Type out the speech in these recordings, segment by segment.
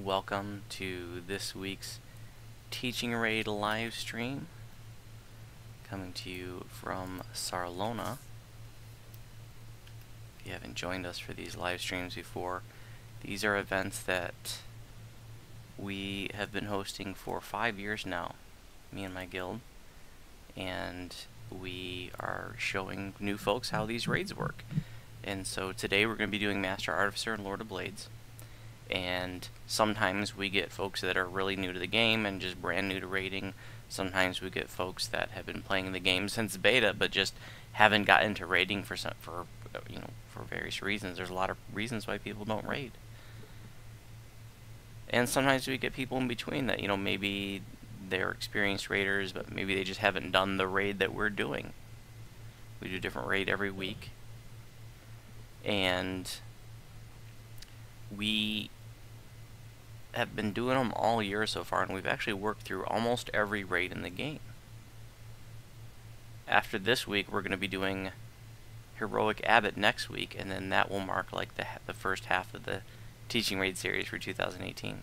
welcome to this week's Teaching Raid live stream, coming to you from Sarlona. If you haven't joined us for these live streams before, these are events that we have been hosting for 5 years now, me and my guild, and we are showing new folks how these raids work. And so today we're going to be doing Master Artificer and Lord of Blades. And sometimes we get folks that are really new to the game and just brand new to raiding. Sometimes we get folks that have been playing the game since beta but just haven't gotten into raiding for various reasons. There's a lot of reasons why people don't raid. And sometimes we get people in between that, maybe they're experienced raiders, but maybe they just haven't done the raid that we're doing. We do a different raid every week. And we have been doing them all year so far, and we've actually worked through almost every raid in the game. After this week, we're going to be doing Heroic Abbot next week, and then that will mark like the first half of the Teaching Raid series for 2018.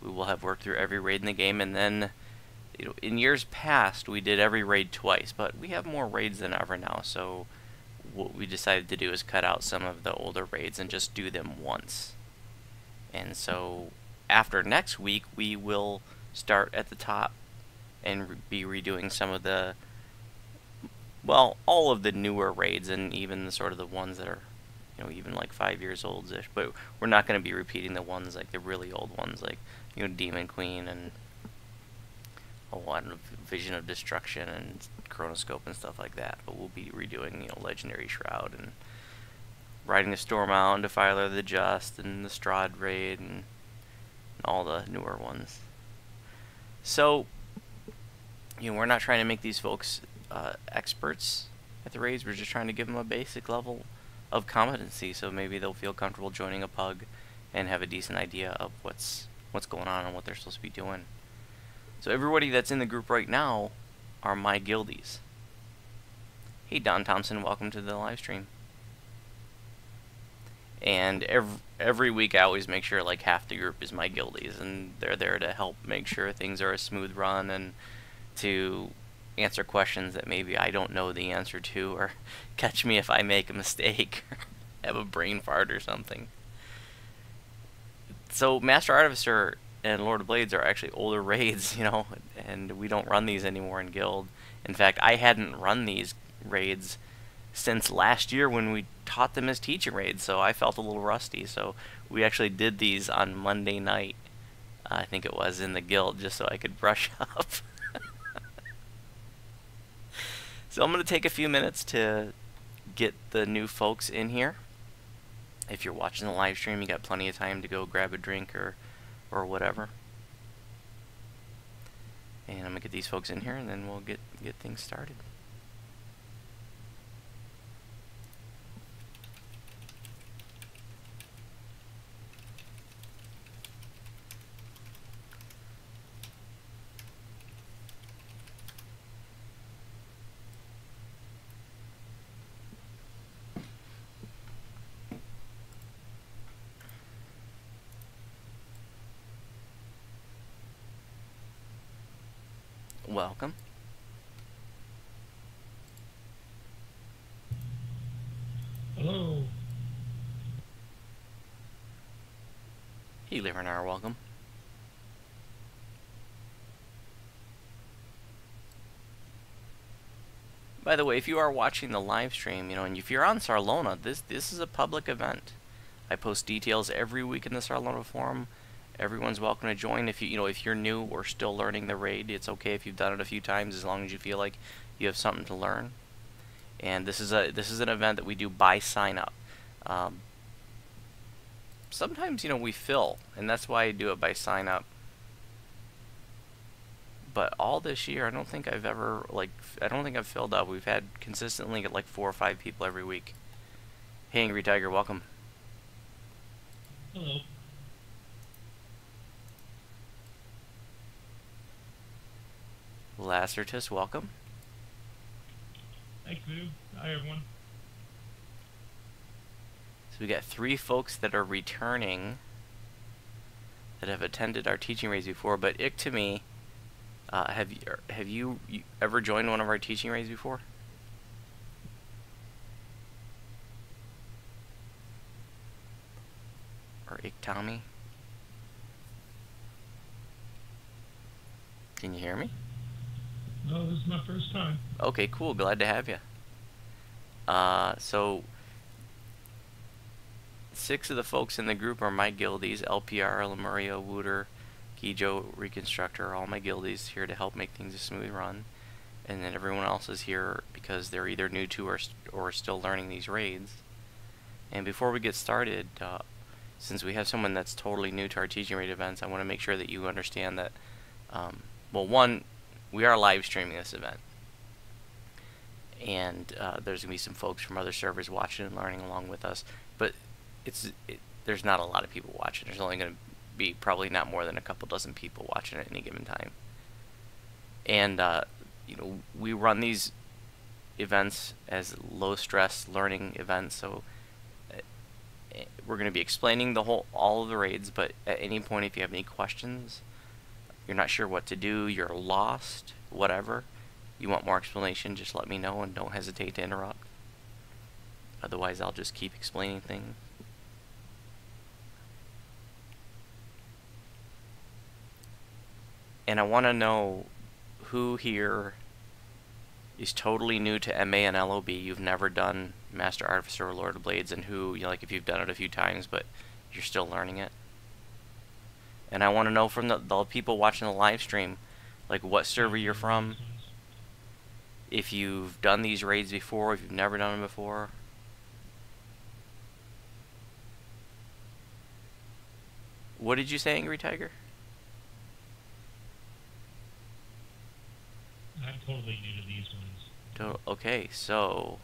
We will have worked through every raid in the game, and then, in years past, we did every raid twice, but we have more raids than ever now, so what we decided to do is cut out some of the older raids and just do them once. And so after next week, we will start at the top and be redoing some of the, well, all of the newer raids, and even the sort of the ones that are, even like 5 years old-ish. But we're not going to be repeating the ones, like the really old ones, like, Demon Queen and Vision of Destruction and Chronoscope and stuff like that. But we'll be redoing, Legendary Shroud and Riding the Storm Out, Defiler of the Just, and the Strahd raid, and all the newer ones. So, we're not trying to make these folks experts at the raids. We're just trying to give them a basic level of competency, so maybe they'll feel comfortable joining a pug and have a decent idea of what's going on and what they're supposed to be doing. So everybody that's in the group right now are my guildies. Hey, Don Thompson, welcome to the live stream. And every week I always make sure like half the group is my guildies, and they're there to help make sure things are a smooth run and to answer questions that maybe I don't know the answer to, or catch me if I make a mistake or have a brain fart or something. So Master Artificer and Lord of Blades are actually older raids, and we don't run these anymore in guild. In fact, I hadn't run these raids since last year when we taught them as teaching raids, so I felt a little rusty. So we actually did these on Monday night, I think it was, in the guild, just so I could brush up. So I'm going to take a few minutes to get the new folks in here. If you're watching the live stream, you got plenty of time to go grab a drink or whatever. And I'm going to get these folks in here, and then we'll get things started. Welcome. Hello. Hey, Livernar, welcome. By the way, if you are watching the live stream, and if you're on Sarlona, this is a public event. I post details every week in the Sarlona forum. Everyone's welcome to join. If if you're new or still learning the raid, it's okay if you've done it a few times, as long as you feel like you have something to learn. And this is an event that we do by sign up. Sometimes we fill, and that's why I do it by sign up. But all this year, I don't think I've ever filled up. We've had consistently like 4 or 5 people every week. Hey, Angry Tiger, welcome. Hello. Lacertus, welcome. Thanks, Lou. Hi, everyone. So we got 3 folks that are returning that have attended our teaching raids before, but Ick to me, have you ever joined one of our teaching raids before? Or Ick Tommy? Can you hear me? No, this is my first time. Okay, cool. Glad to have you. So 6 of the folks in the group are my guildies: LPR, Lemuria, Wooter, Gijo, Reconstructor, all my guildies here to help make things a smooth run. And then everyone else is here because they're either new to or still learning these raids. And before we get started, since we have someone that's totally new to our teaching raid events, I want to make sure that you understand that, well, one, we are live streaming this event. And there's going to be some folks from other servers watching and learning along with us. But there's not a lot of people watching. There's only going to be probably not more than a couple dozen people watching at any given time. And you know, we run these events as low-stress learning events, so we're going to be explaining all of the raids. But at any point, if you have any questions, you're not sure what to do, you're lost, whatever, you want more explanation, just let me know and don't hesitate to interrupt. Otherwise, I'll just keep explaining things. And I want to know who here is totally new to MA and LOB. You've never done Master Artificer or Lord of Blades, and who, you know, like if you've done it a few times but you're still learning it. And I want to know from the people watching the live stream, like what server you're from, if you've done these raids before, if you've never done them before. What did you say, Angry Tiger? I'm totally new to these ones. Okay, so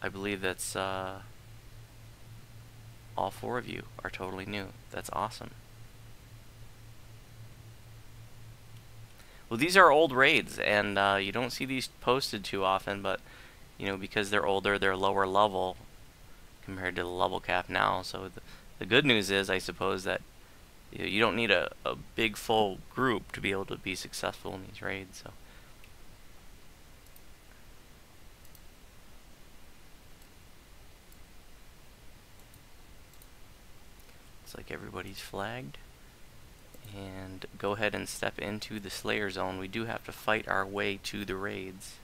I believe that's all 4 of you are totally new. That's awesome. Well, these are old raids, and you don't see these posted too often, but you know, because they're older, they're lower level compared to the level cap now. So the good news is, I suppose, that you don't need a big full group to be able to be successful in these raids. So looks like everybody's flagged. And go ahead and step into the Slayer Zone. We do have to fight our way to the raids.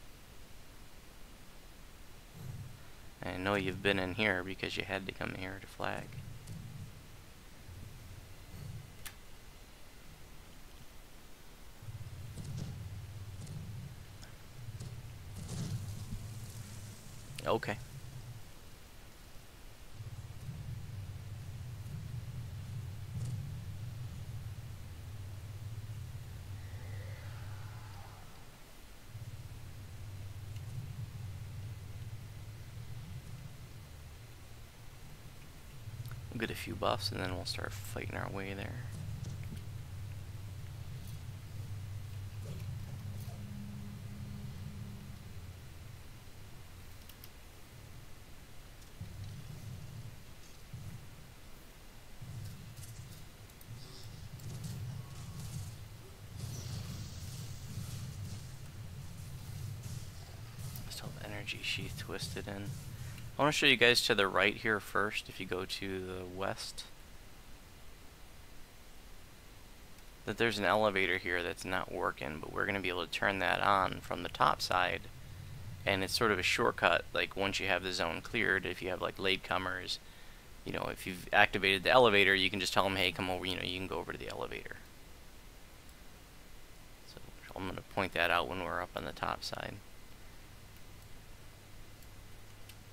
I know you've been in here because you had to come here to flag. Okay. We'll get a few buffs and then we'll start fighting our way there. Still have energy sheath twisted in. I want to show you guys to the right here first. If you go to the west, that there's an elevator here that's not working, but we're going to be able to turn that on from the top side, and it's sort of a shortcut. Like once you have the zone cleared, if you have like latecomers, you know, if you've activated the elevator, you can just tell them, hey, come over, you know, you can go over to the elevator. So I'm going to point that out when we're up on the top side.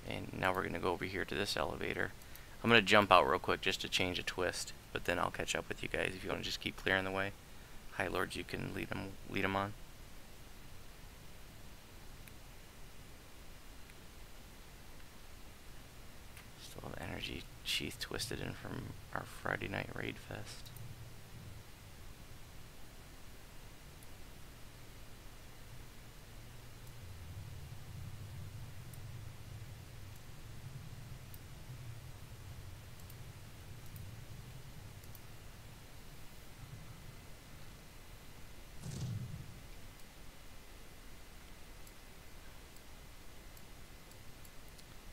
And now we're going to go over here to this elevator. I'm going to jump out real quick just to change a twist, but then I'll catch up with you guys if you want to just keep clearing the way. High Lords, you can lead them on. Still have energy sheath twisted in from our Friday night raid fest.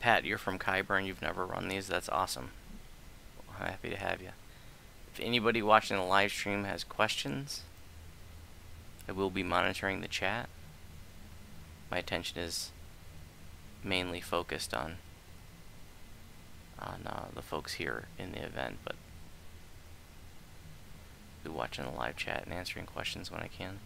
Pat, you're from Kyburn. You've never run these. That's awesome. I'm happy to have you. If anybody watching the live stream has questions, I will be monitoring the chat. My attention is mainly focused on the folks here in the event, but I'll be watching the live chat and answering questions when I can.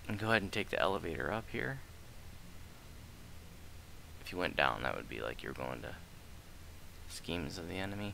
And go ahead and take the elevator up here. If you went down, that would be like you're going to schemes of the enemy.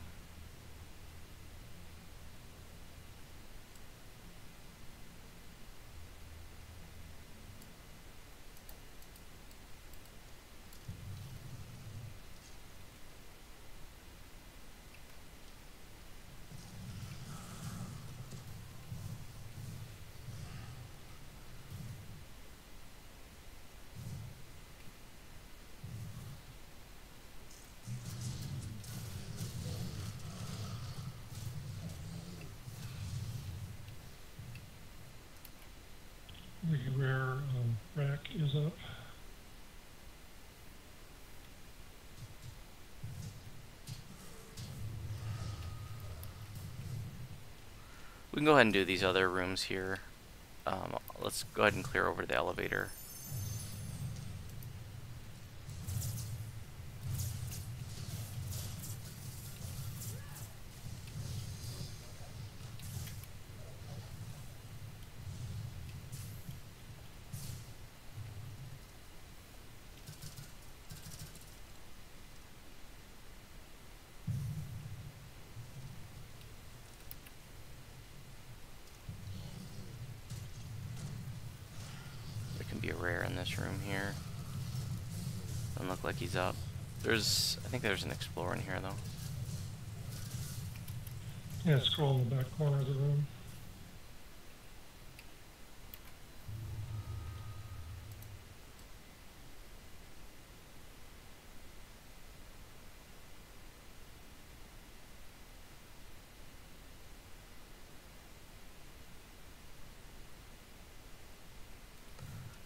The rear rack is up. We can go ahead and do these other rooms here. Let's go ahead and clear over the elevator. Be a rare in this room here. Doesn't look like he's up. I think there's an explorer in here though. Yeah, scroll in the back corner of the room.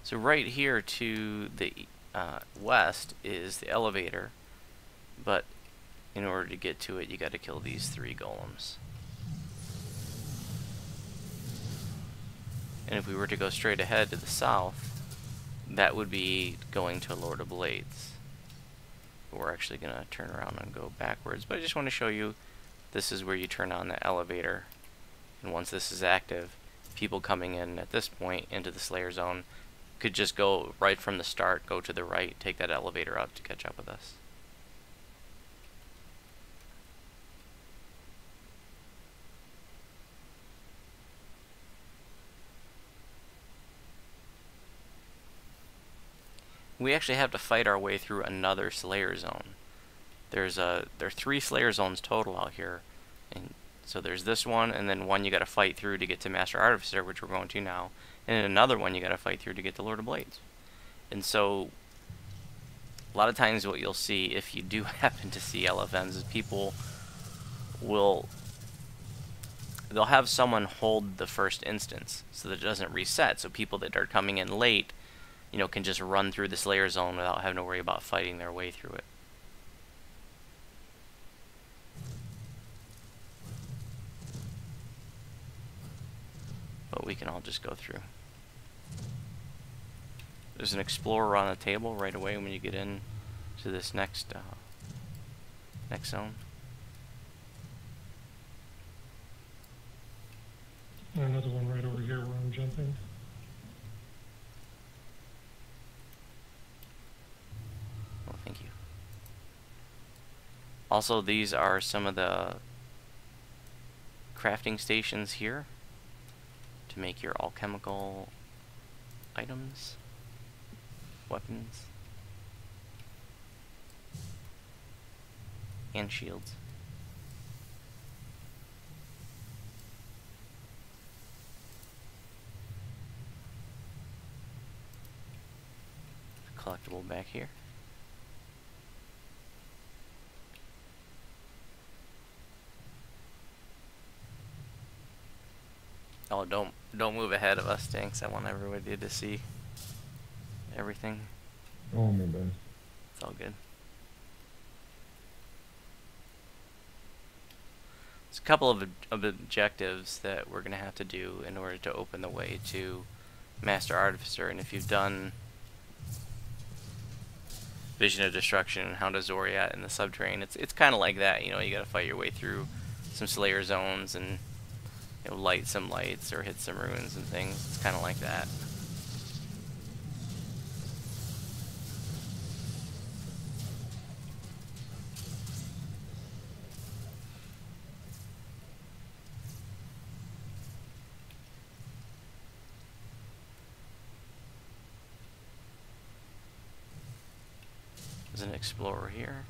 So right here to the west is the elevator, but in order to get to it, you got to kill these 3 golems. And if we were to go straight ahead to the south, that would be going to Lord of Blades. But we're actually going to turn around and go backwards. But I just want to show you, this is where you turn on the elevator. And once this is active, people coming in at this point into the Slayer Zone could just go right from the start, go to the right, take that elevator up to catch up with us. We actually have to fight our way through another Slayer Zone. There are 3 Slayer Zones total out here, and so there's this one, and then one you got to fight through to get to Master Artificer, which we're going to now, and then another one you got to fight through to get to Lord of Blades. And so, a lot of times what you'll see, if you do happen to see LFNs, is people they'll have someone hold the first instance so that it doesn't reset. So people that are coming in late, you know, can just run through the Slayer Zone without having to worry about fighting their way through it. But we can all just go through. There's an explorer on the table right away when you get in to this next zone. And another one right over here where I'm jumping. Well, thank you. Also, these are some of the crafting stations here to make your alchemical items, weapons, and shields. Collectible back here. Oh, don't move ahead of us, Stinks. I want everybody to see everything. Oh, my bad. It's all good. There's a couple of objectives that we're going to have to do in order to open the way to Master Artificer, and if you've done Vision of Destruction and Hound of Zoriat in the Subterrane, it's kind of like that. You know, you got to fight your way through some Slayer zones and, you know, light some lights or hit some ruins and things. It's kind of like that. There's an explorer here.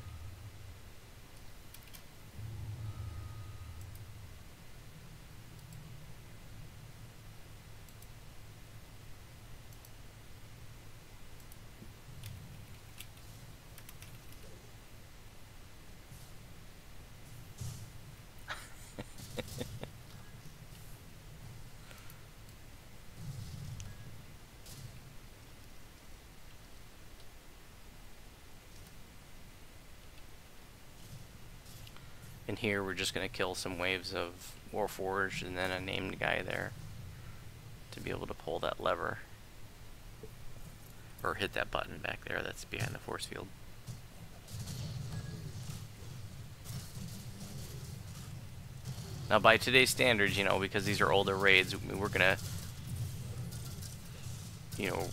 And here we're just going to kill some waves of Warforged and then a named guy there to be able to pull that lever. Or hit that button back there that's behind the force field. Now by today's standards, you know, because these are older raids, we're going to, you know,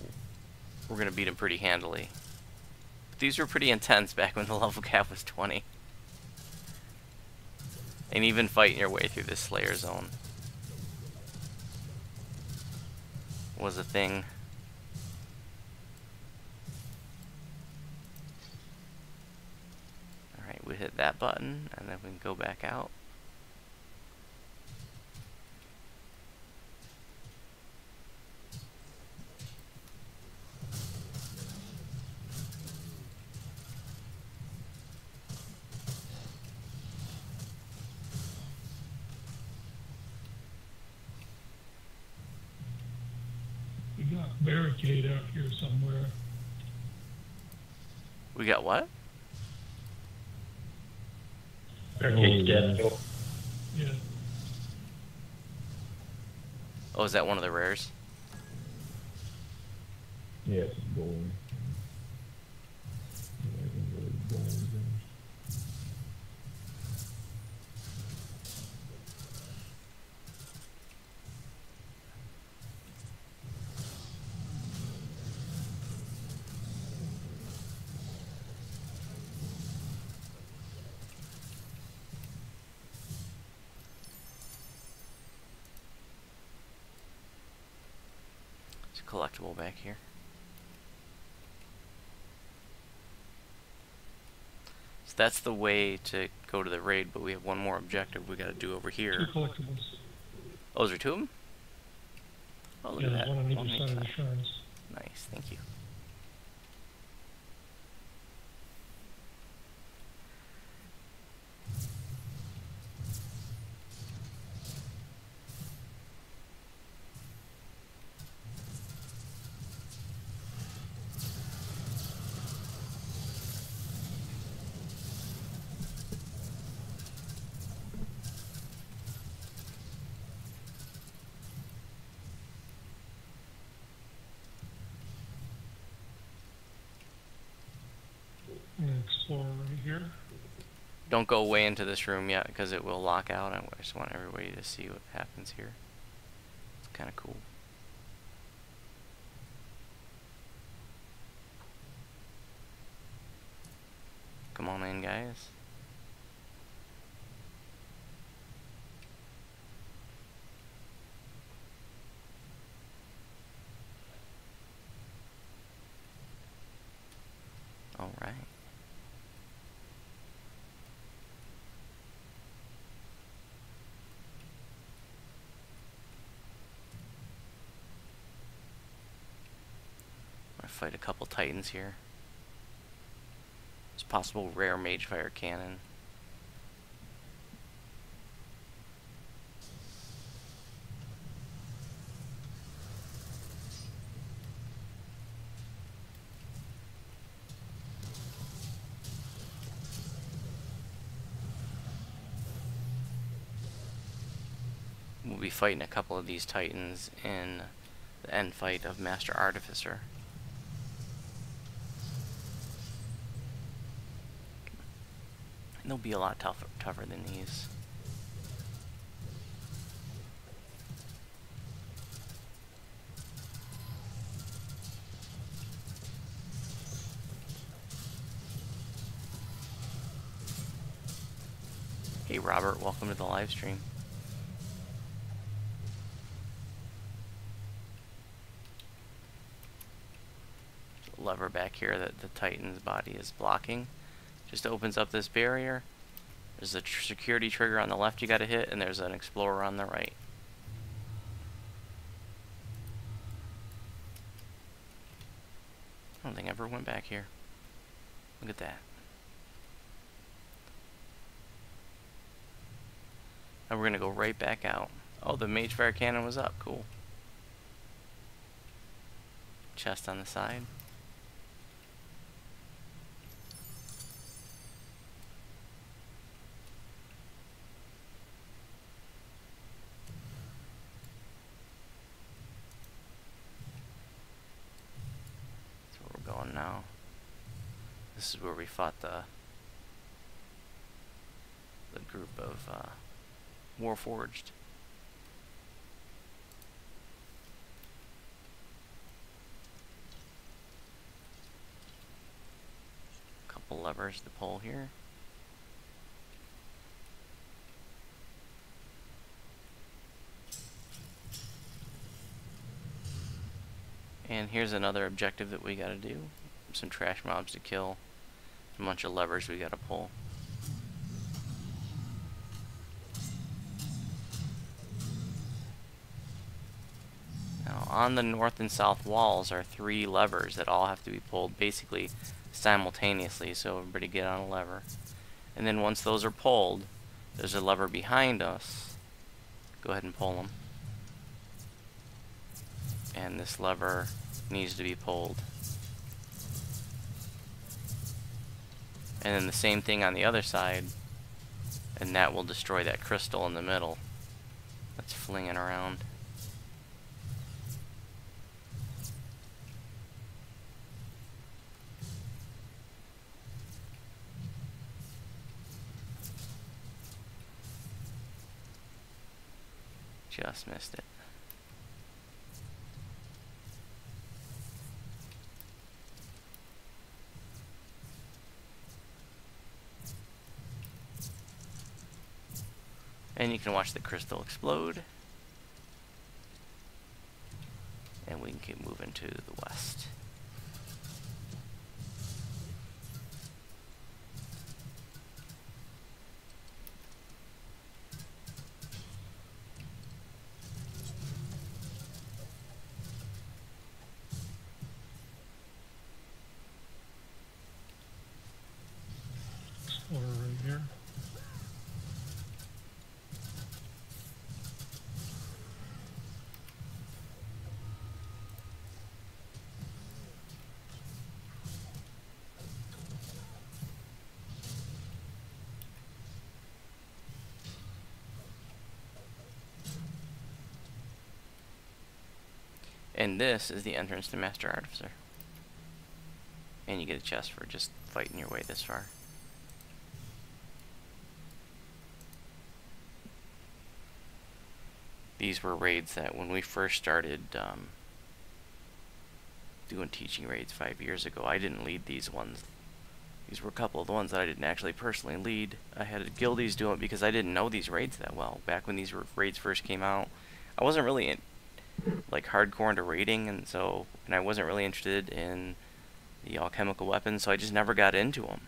we're going to beat them pretty handily. But these were pretty intense back when the level cap was 20. And even fighting your way through this Slayer zone was a thing. Alright, we hit that button, and then we can go back out. We got a barricade out here somewhere. We got what? Barricade dead. Yeah. Oh, is that one of the rares? Yeah, it's gold. Yeah, I think it was gold. It's a collectible back here. So that's the way to go to the raid, but we have one more objective we got to do over here. 2 collectibles. Oh, is there 2 of them? Oh, look Yeah, at there's that. one on One either each side of the side. shrines. Nice, thank you. An explorer right here. Don't go way into this room yet, because it will lock out. I just want everybody to see what happens here. It's kind of cool. Come on in, guys. Alright. I'm gonna fight a couple Titans here. It's possible rare Magefire cannon. We'll be fighting a couple of these Titans in the end fight of Master Artificer. And they'll be a lot tougher than these. Hey Robert, welcome to the live stream. Lever back here that the Titan's body is blocking just opens up this barrier. There's a security trigger on the left you gotta hit, and there's an explorer on the right. I don't think I ever went back here. Look at that. Now we're gonna go right back out. Oh, the Magefire cannon was up. Cool. Chest on the side. Going now. This is where we fought the group of Warforged. Couple levers to pull here. And here's another objective that we gotta do. Some trash mobs to kill. A bunch of levers we gotta pull. Now on the north and south walls are 3 levers that all have to be pulled basically simultaneously, so everybody get on a lever. And then once those are pulled, there's a lever behind us. Go ahead and pull them. And this lever needs to be pulled. And then the same thing on the other side, and that will destroy that crystal in the middle that's flinging around. Just missed it. And you can watch the crystal explode. And we can keep moving to the west. Explorer right here. And this is the entrance to Master Artificer. And you get a chest for just fighting your way this far. These were raids that when we first started doing teaching raids 5 years ago, I didn't lead these ones. These were a couple of the ones that I didn't actually personally lead. I had guildies do it because I didn't know these raids that well. Back when these raids first came out, I wasn't really like hardcore into raiding, and I wasn't really interested in the alchemical weapons, so I just never got into them.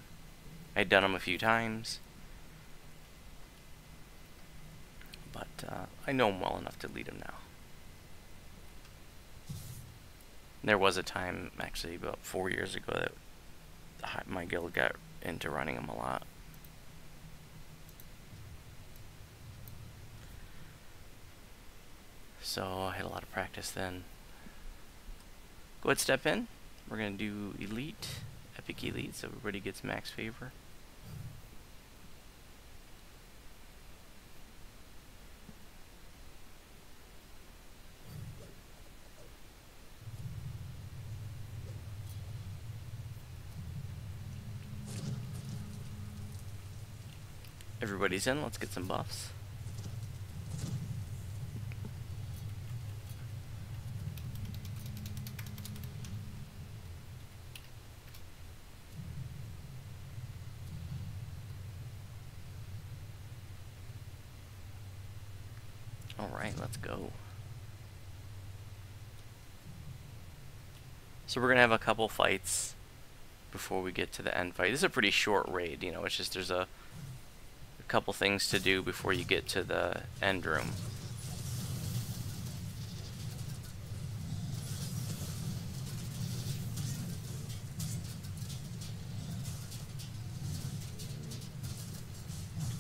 I'd done them a few times, but I know them well enough to lead them now. There was a time, actually about 4 years ago, that my guild got into running them a lot. So I had a lot of practice then. Go ahead, step in. We're going to do Elite, Epic Elite, so everybody gets max favor. Everybody's in, let's get some buffs. Alright, let's go. So we're going to have a couple fights before we get to the end fight. This is a pretty short raid, you know, it's just there's a couple things to do before you get to the end room.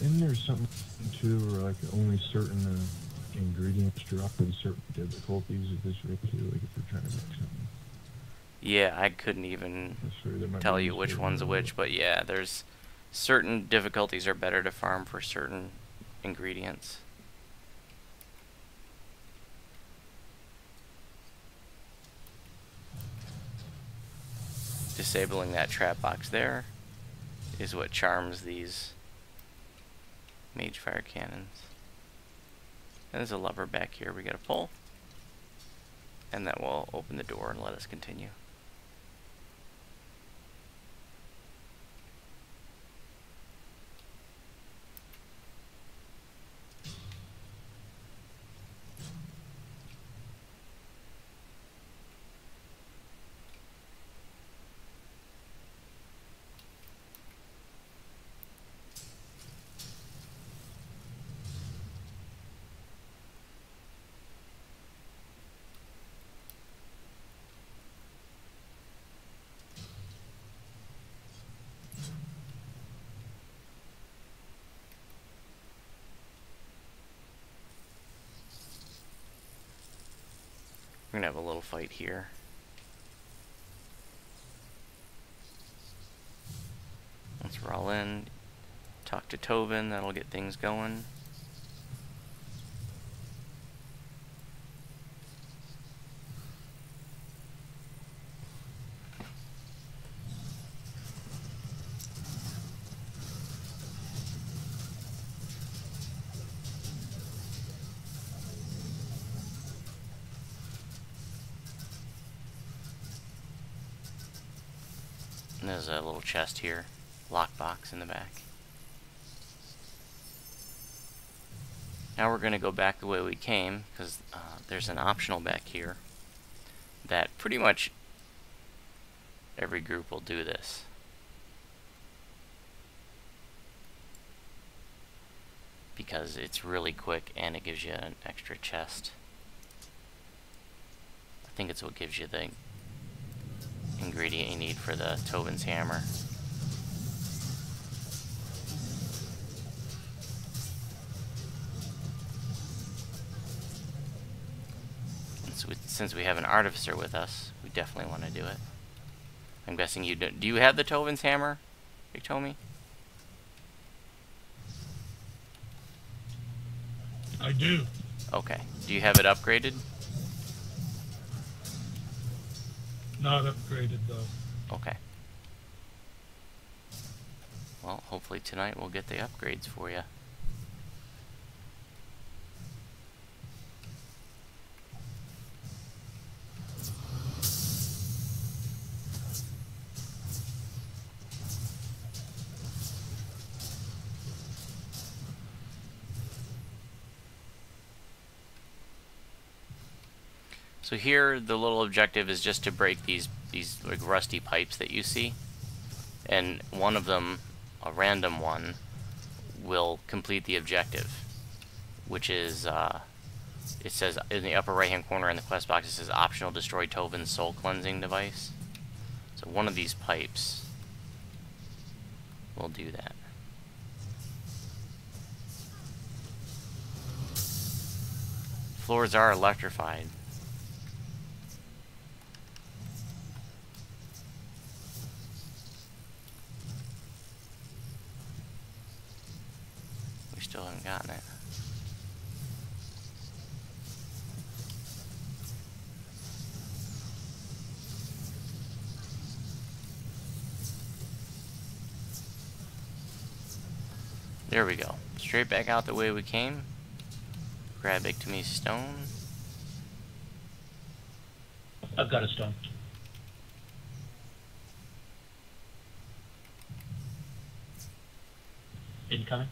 Isn't there something too where like only certain ingredients drop in certain difficulties of this raid too? Like if we're trying to make something. Yeah, I couldn't even tell you which one's which, but yeah, there's certain difficulties are better to farm for certain ingredients. Disabling that trap box there is what charms these mage fire cannons. And there's a lever back here we gotta pull, and that will open the door and let us continue. We're gonna have a little fight here. Once we're all in, talk to Tobin, that'll get things going. And there's a little chest here, lockbox in the back. Now we're going to go back the way we came, because there's an optional back here that pretty much every group will do this. Because it's really quick and it gives you an extra chest. I think it's what gives you the ingredient you need for the Tobin's hammer. And since we have an Artificer with us, we definitely want to do it. I'm guessing you do. Do you have the Tobin's hammer, Big Tommy? I do. Okay. Do you have it upgraded? Not upgraded though. Okay. Well, hopefully tonight we'll get the upgrades for you. So here, the little objective is just to break these these like rusty pipes that you see, and one of them, a random one, will complete the objective, which is it says in the upper right hand corner in the quest box, it says optional destroy Tovin's soul cleansing device. So one of these pipes will do that. Floors are electrified. We still haven't gotten it. There we go. Straight back out the way we came. Grab Ictomy's stone. I've got a stone. Incoming.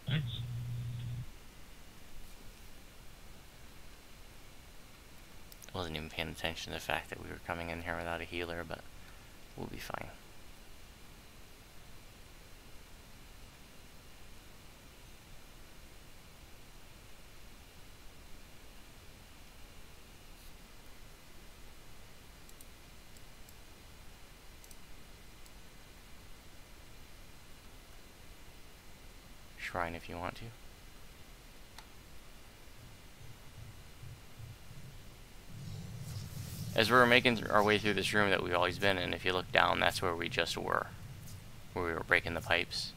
Thanks. Wasn't even paying attention to the fact that we were coming in here without a healer, but we'll be fine. Shrine if you want to. As we were making our way through this room that we've always been in, if you look down, that's where we just were. Where we were breaking the pipes.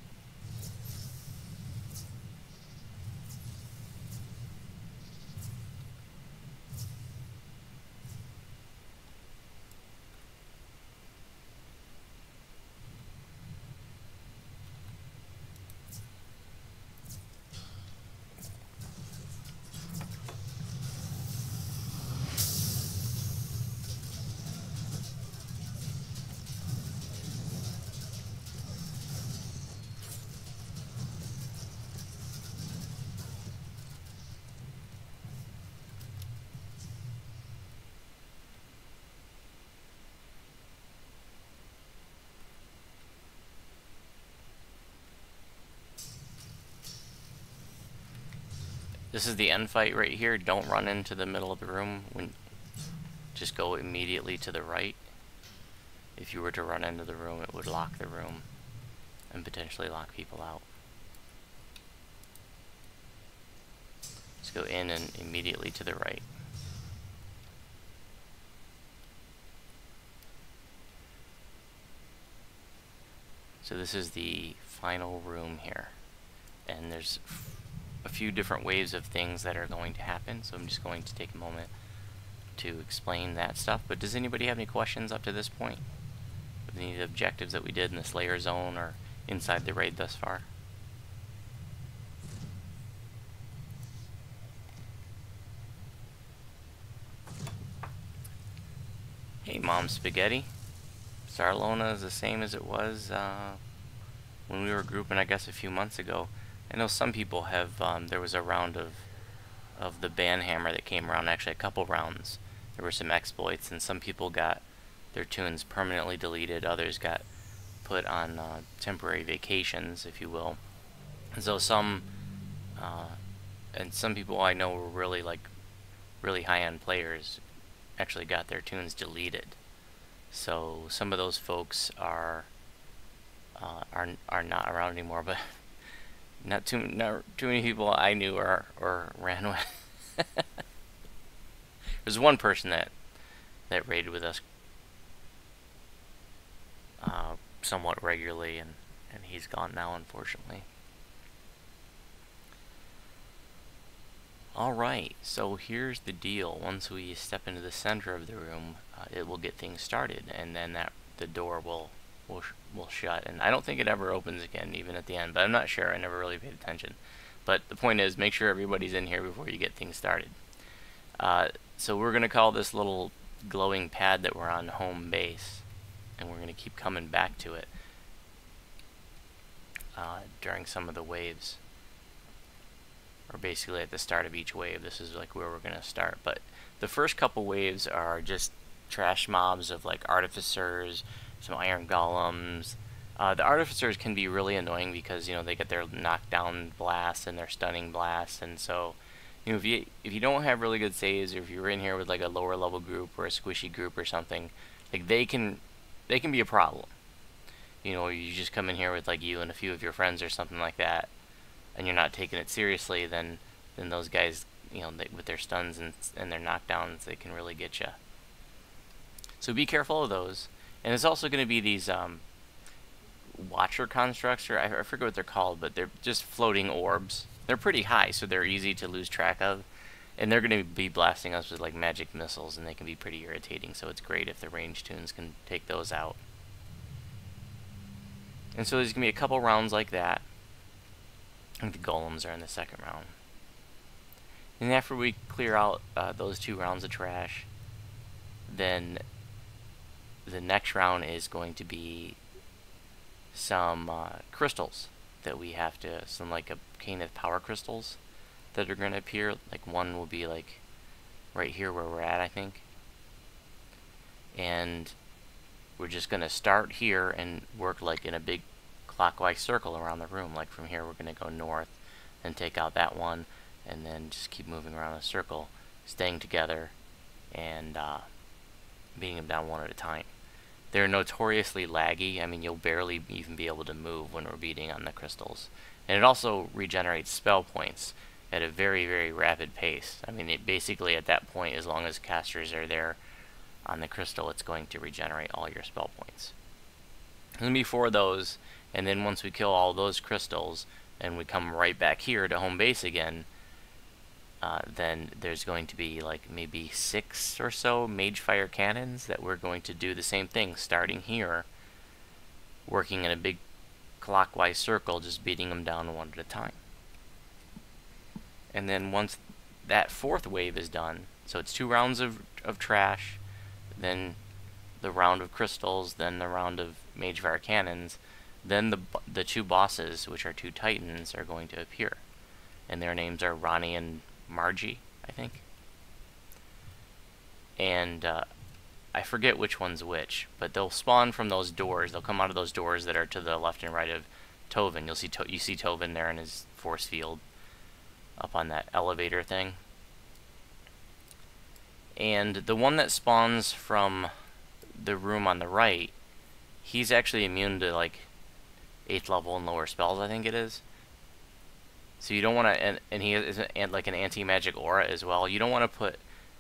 This is the end fight right here. Don't run into the middle of the room. Just go immediately to the right. If you were to run into the room, it would lock the room and potentially lock people out. Just go in and immediately to the right. So this is the final room here, and there's a few different waves of things that are going to happen, so I'm just going to take a moment to explain that stuff. But does anybody have any questions up to this point? With any of the objectives that we did in the Slayer Zone or inside the raid thus far? Hey Mom Spaghetti. Sarlona is the same as it was when we were grouping, I guess, a few months ago. I know some people have, there was a round of the Banhammer that came around, actually a couple rounds. There were some exploits, and some people got their tunes permanently deleted, others got put on temporary vacations, if you will. And so some people I know were really high-end players actually got their tunes deleted. So some of those folks are not around anymore, but not too many people I knew or ran with. There's one person that raided with us somewhat regularly, and he's gone now, unfortunately. Alright, so here's the deal. Once we step into the center of the room, it will get things started, and then the door will shut. And I don't think it ever opens again, even at the end, but I'm not sure. I never really paid attention. But the point is, make sure everybody's in here before you get things started. So we're going to call this little glowing pad that we're on home base, and we're going to keep coming back to it during some of the waves. or basically at the start of each wave. This is like where we're going to start. But the first couple waves are just trash mobs of like Artificers, some Iron Golems. The Artificers can be really annoying because, you know, they get their knockdown blasts and their stunning blasts, and so, you know, if you don't have really good saves, or if you're in here with like a lower level group or a squishy group or something, like they can be a problem. You know, you just come in here with like you and a few of your friends or something like that, and you're not taking it seriously, then those guys, you know, with their stuns and their knockdowns, they can really get you. So be careful of those. And there's also going to be these Watcher constructs, or I forget what they're called, but they're just floating orbs. They're pretty high, so they're easy to lose track of. And they're going to be blasting us with like magic missiles, and they can be pretty irritating, so it's great if the range tunes can take those out. And so there's going to be a couple rounds like that. I think the golems are in the second round. And after we clear out those 2 rounds of trash, then the next round is going to be some crystals that we have to, some like a cane of power crystals that are going to appear. Like one will be like right here where we're at, I think. And we're just going to start here and work like in a big clockwise circle around the room. Like from here we're going to go north and take out that one, and then just keep moving around in a circle, staying together and beating them down one at a time. They're notoriously laggy. I mean, you'll barely even be able to move when we're beating on the crystals. And it also regenerates spell points at a very, very rapid pace. I mean, it basically at that point, as long as casters are there on the crystal, it's going to regenerate all your spell points. And before those, and then once we kill all those crystals, and we come right back here to home base again, then there's going to be like maybe 6 or so mage fire cannons that we're going to do the same thing, starting here, working in a big clockwise circle, just beating them down one at a time. And then once that 4th wave is done, so it's 2 rounds of trash, then the round of crystals, then the round of mage fire cannons, then the 2 bosses, which are 2 titans, are going to appear. And their names are Ronnie and Margie, I think. And I forget which one's which, but they'll spawn from those doors. They'll come out of those doors that are to the left and right of Tovin. You see Tovin there in his force field up on that elevator thing. And the one that spawns from the room on the right, he's actually immune to like 8th level and lower spells, I think it is. So you don't want to, and he is like an anti-magic aura as well. You don't want to put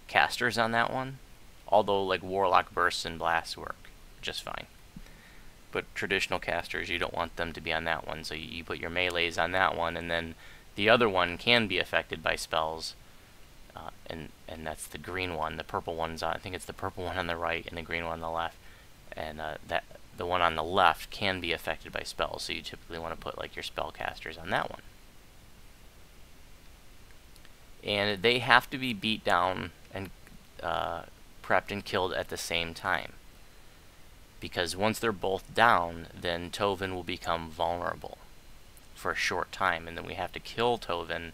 casters on that one, although like Warlock bursts and blasts work just fine. But traditional casters, you don't want them to be on that one, so you put your melees on that one, and then the other one can be affected by spells, and that's the green one. The purple one's on, I think it's the purple one on the right and the green one on the left, and the one on the left can be affected by spells, so you typically want to put like your spell casters on that one. And they have to be beat down and prepped and killed at the same time. Because once they're both down, then Tovin will become vulnerable for a short time, and then we have to kill Tovin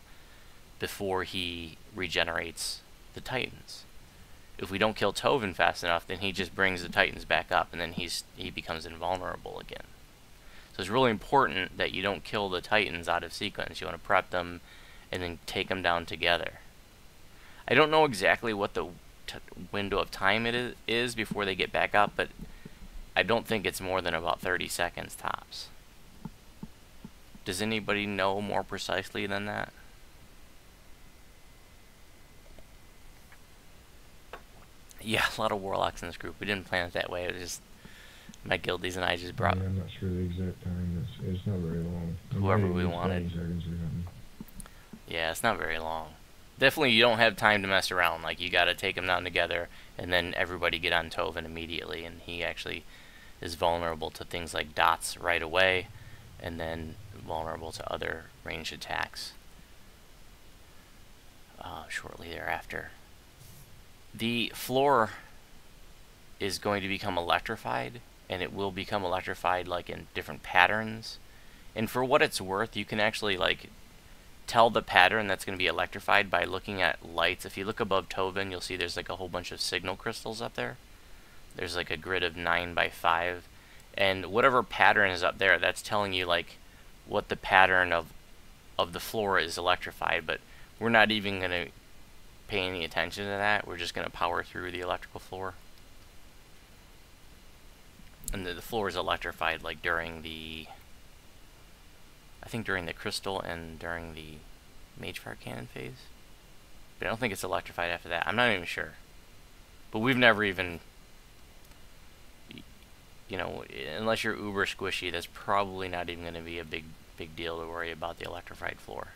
before he regenerates the Titans. If we don't kill Tovin fast enough, then he just brings the Titans back up, and then he becomes invulnerable again. So it's really important that you don't kill the Titans out of sequence. You want to prep them and then take them down together. I don't know exactly what the window of time it is before they get back up, but I don't think it's more than about 30 seconds tops. Does anybody know more precisely than that? Yeah, a lot of warlocks in this group. We didn't plan it that way. It was just my guildies and I just brought. Yeah, I'm not sure the exact time. It's not very long. Whoever we wanted. 20 seconds or something. Yeah, it's not very long. Definitely, you don't have time to mess around. Like, you got to take them down together, and then everybody get on Tovin immediately, and he actually is vulnerable to things like dots right away, and then vulnerable to other ranged attacks shortly thereafter. The floor is going to become electrified, and it will become electrified like in different patterns. And for what it's worth, you can actually like tell the pattern that's going to be electrified by looking at lights. If you look above Tobin, you'll see there's like a whole bunch of signal crystals up there. There's like a grid of 9 by 5, and whatever pattern is up there, that's telling you like what the pattern of the floor is electrified. But we're not even going to pay any attention to that. We're just going to power through the electrical floor. And the floor is electrified like during the, I think during the crystal and during the Magefire Cannon phase. But I don't think it's electrified after that. I'm not even sure. But we've never even, you know, unless you're uber squishy, that's probably not even going to be a big deal to worry about the electrified floor.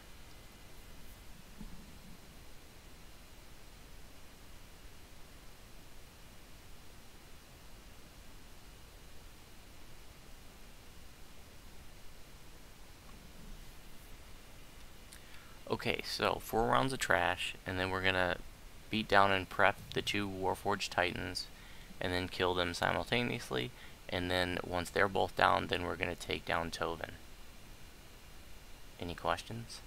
Okay, so 4 rounds of trash, and then we're gonna beat down and prep the 2 Warforged Titans, and then kill them simultaneously, and then once they're both down, then we're gonna take down Tovin. Any questions?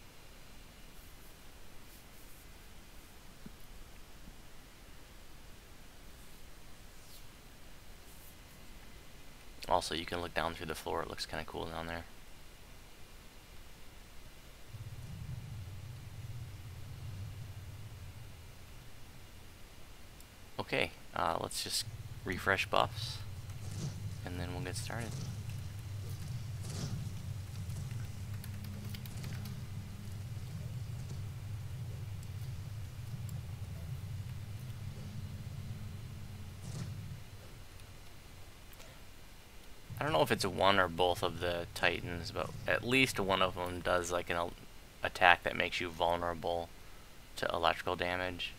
Also, you can look down through the floor, it looks kinda cool down there. Okay, let's just refresh buffs, and then we'll get started. I don't know if it's one or both of the Titans, but at least one of them does like an attack that makes you vulnerable to electrical damage.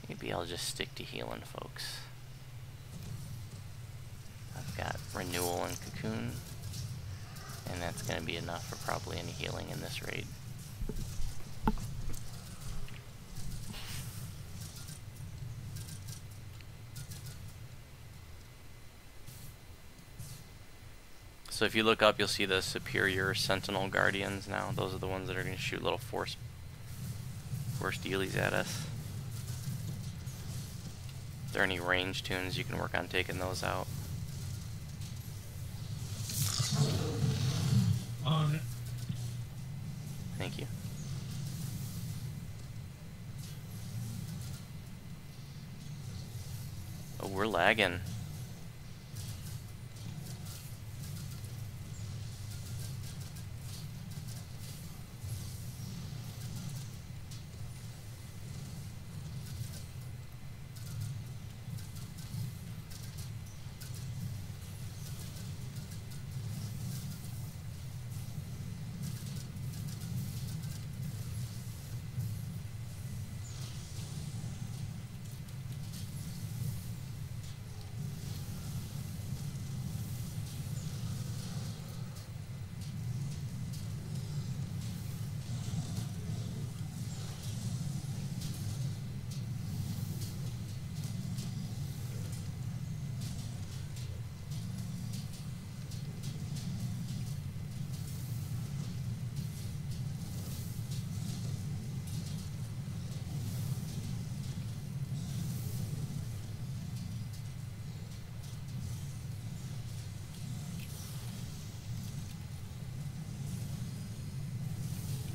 Maybe I'll just stick to healing, folks. I've got Renewal and Cocoon, and that's going to be enough for probably any healing in this raid. So if you look up, you'll see the Superior Sentinel Guardians now. Those are the ones that are going to shoot little force dealies at us. If there are any range tunes, you can work on taking those out. On it. Thank you. Oh, we're lagging.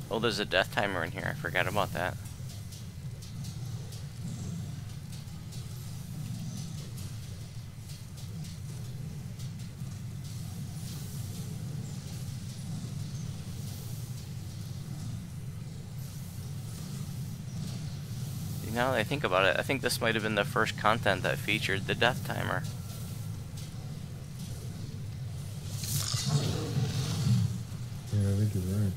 Oh, there's a death timer in here. I forgot about that. Now that I think about it, I think this might have been the first content that featured the death timer. Yeah, I think you're right.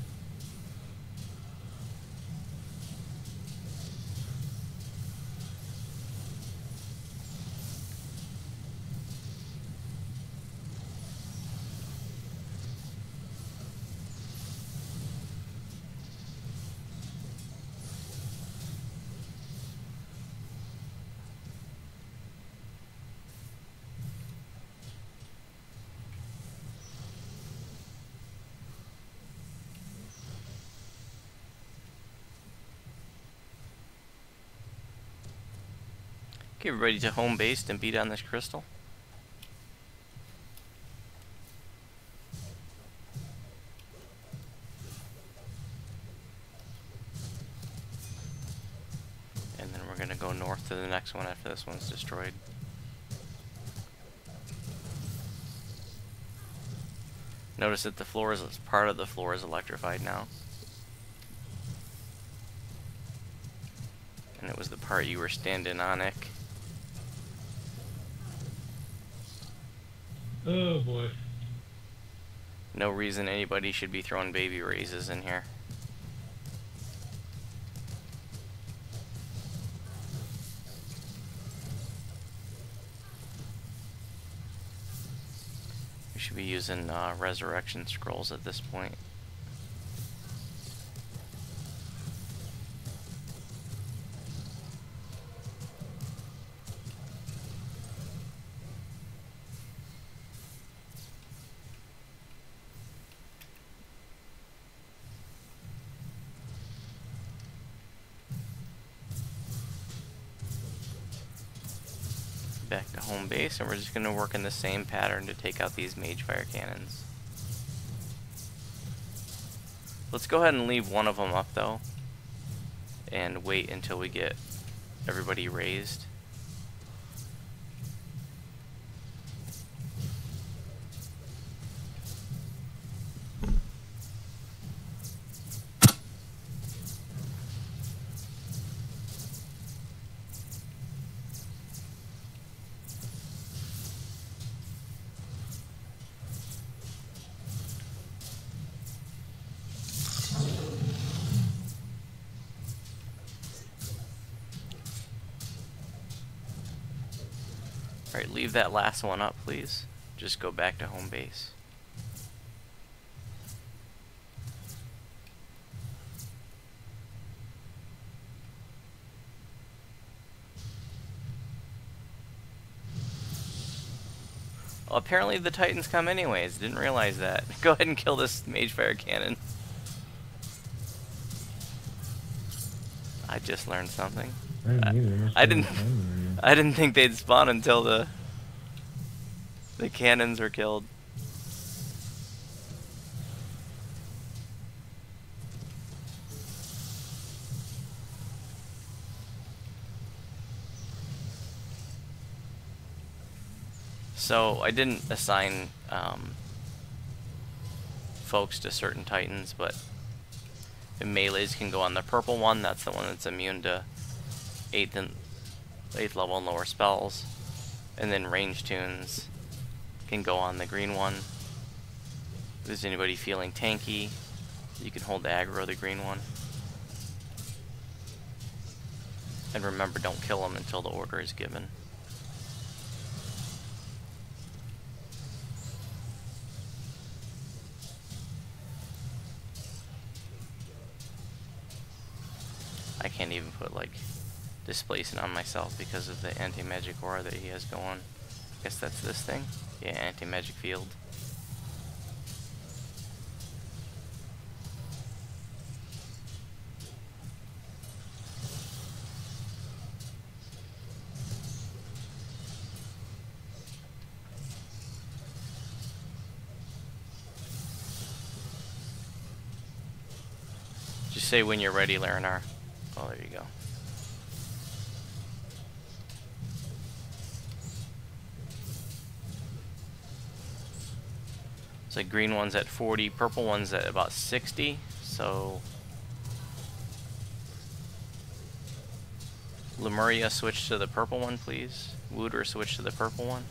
Okay, ready to home base and beat on this crystal. And then we're going to go north to the next one after this one's destroyed. Notice that the floor is, part of the floor is electrified now. And it was the part you were standing on, Nick. Oh boy. No reason anybody should be throwing baby raises in here. We should be using resurrection scrolls at this point. Back to home base, and we're just going to work in the same pattern to take out these mage fire cannons. Let's go ahead and leave one of them up though, and wait until we get everybody raised. Alright, leave that last one up, please. Just go back to home base. Well, apparently the Titans come anyways. Didn't realize that. Go ahead and kill this mage fire cannon. I just learned something. I didn't think they'd spawn until the cannons were killed. So I didn't assign folks to certain Titans, but the melees can go on the purple one. That's the one that's immune to 8th level and lower spells. And then range tunes can go on the green one. If there's anybody feeling tanky, you can hold the aggro of the green one. And remember, don't kill them until the order is given. I can't even put like displacing on myself because of the anti-magic aura that he has going. I guess that's this thing? Yeah, anti-magic field. Just say when you're ready, Larinar. Oh, there you go. So green one's at 40, purple one's at about 60, so Lemuria, switch to the purple one, please. Wooter, switch to the purple one.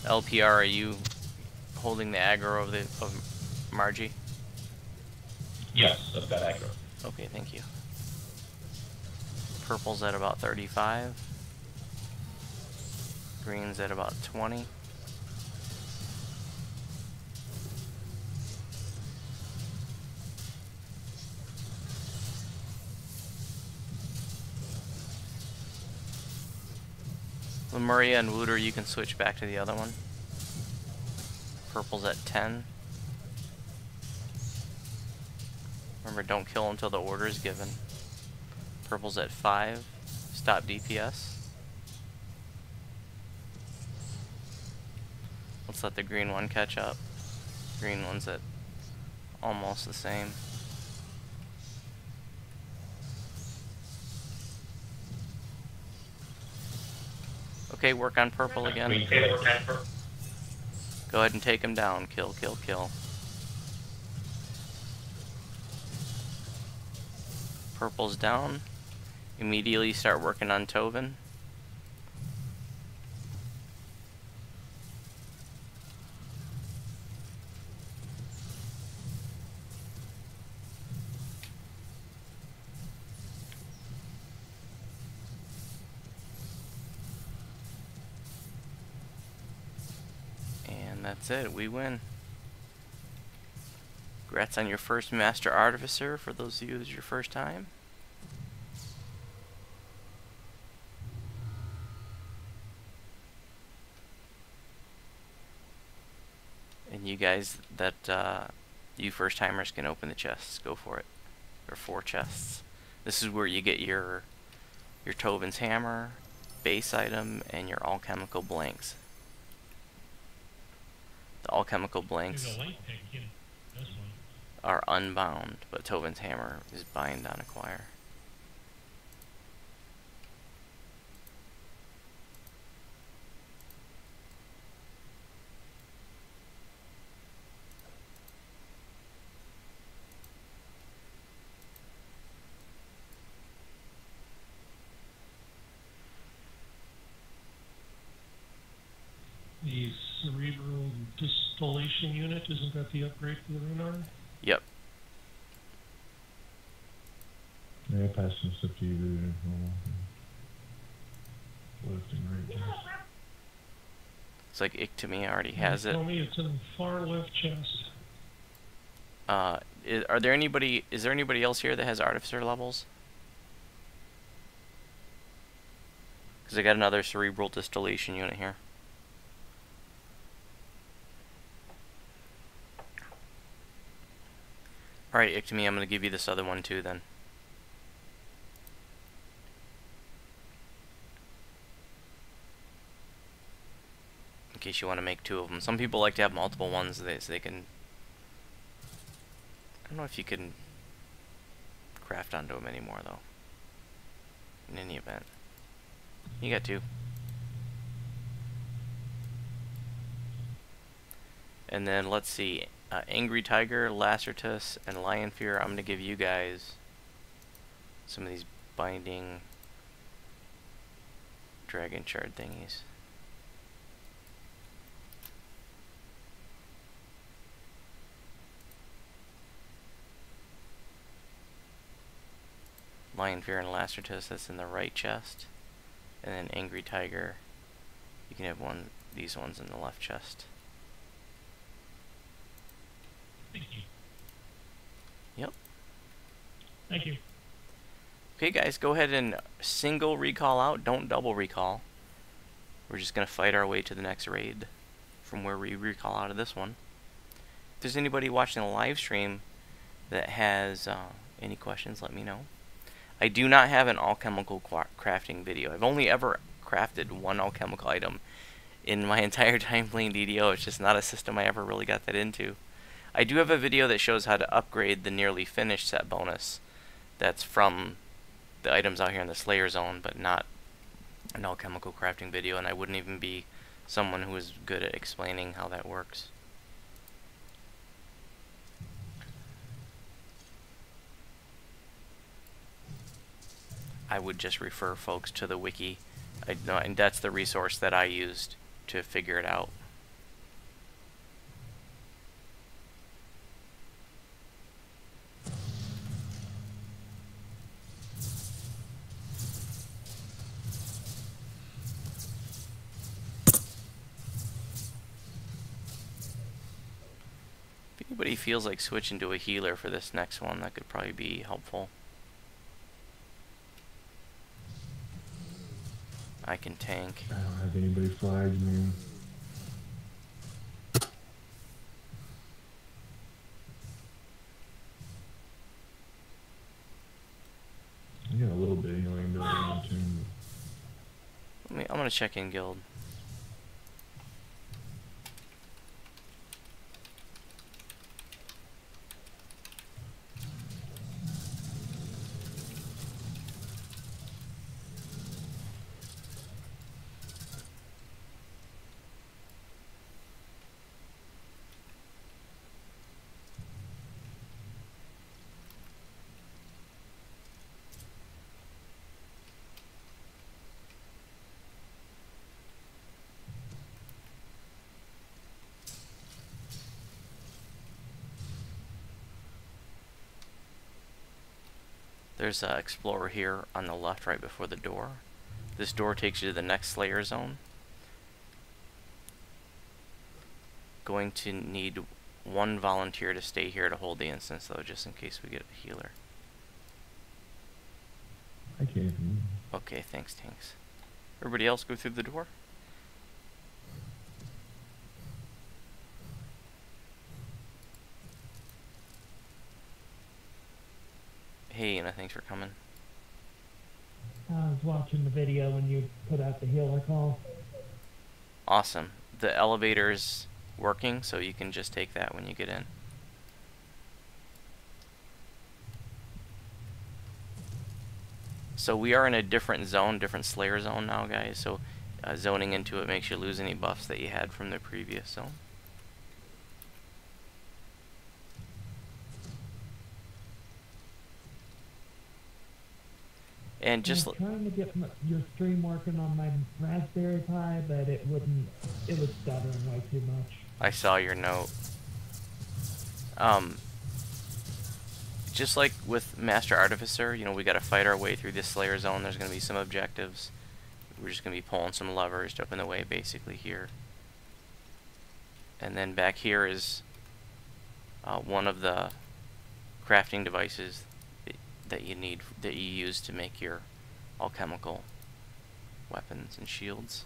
LPR, are you holding the aggro of Margie? Yes, I've got aggro. Okay, thank you. Purple's at about 35. Green's at about 20. Lemuria and Wooter, you can switch back to the other one. Purple's at 10. Remember, don't kill until the order is given. Purple's at 5. Stop DPS. Let's let the green one catch up. Green one's at almost the same. Okay, work on purple again. Go ahead and take him down. Kill, kill, kill. Purple's down. Immediately start working on Tovin. And that's it, we win. Congrats on your first Master Artificer, for those of you who's your first time. And you guys that, you first timers can open the chests, go for it. There are 4 chests. This is where you get your Tovin's hammer, base item, and your alchemical blanks. The alchemical blanks are unbound, but Tovin's hammer is bind on acquire. The cerebral distillation unit, isn't that the upgrade for the Runar? Yep. Yeah, I passed some stuff to you there. Left and right. It's like to me already has it. Tell me it's in the far left chest. Is there anybody else here that has Artificer levels? Because I got another cerebral distillation unit here. Alright, Ictomy, I'm going to give you this other one too then. In case you want to make 2 of them. Some people like to have multiple ones so they can... I don't know if you can craft onto them anymore though. In any event. You got 2. And then let's see. Angry Tiger, Lacertus, and Lion Fear. I'm going to give you guys some of these binding dragon shard thingies. Lion Fear and Lacertus, that's in the right chest. And then Angry Tiger, you can have these ones in the left chest. Thank you. Yep. Thank you. Okay guys, go ahead and single recall out, don't double recall. We're just going to fight our way to the next raid from where we recall out of this one. If there's anybody watching the live stream that has any questions, let me know. I do not have an alchemical crafting video. I've only ever crafted 1 alchemical item in my entire time playing DDO. It's just not a system I ever really got that into. I do have a video that shows how to upgrade the nearly finished set bonus that's from the items out here in the Slayer Zone, but not an alchemical crafting video, and I wouldn't even be someone who is good at explaining how that works. I would just refer folks to the wiki, and that's the resource that I used to figure it out. If anybody feels like switching to a healer for this next one, that could probably be helpful. I can tank. I don't have anybody flagged, man. I got a little bit of healing ability on too. I'm gonna check in guild. There's an explorer here on the left right before the door. This door takes you to the next Slayer zone. Going to need one volunteer to stay here to hold the instance though, just in case we get a healer. I can't. Okay, thanks, Tanks. Everybody else go through the door? Hey, Anna, thanks for coming. I was watching the video when you put out the healer call. Awesome. The elevator's working, so you can just take that when you get in. So we are in a different zone, different Slayer zone now, guys. So zoning into it makes you lose any buffs that you had from the previous zone. And just I'm trying to get your stream working on my Raspberry Pi, but it wouldn't. It was stuttering way too much. I saw your note. Just like with Master Artificer, you know, we got to fight our way through this Slayer zone. There's going to be some objectives. We're just going to be pulling some levers to open the way, basically here. And then back here is one of the crafting devices that you need, that you use to make your alchemical weapons and shields.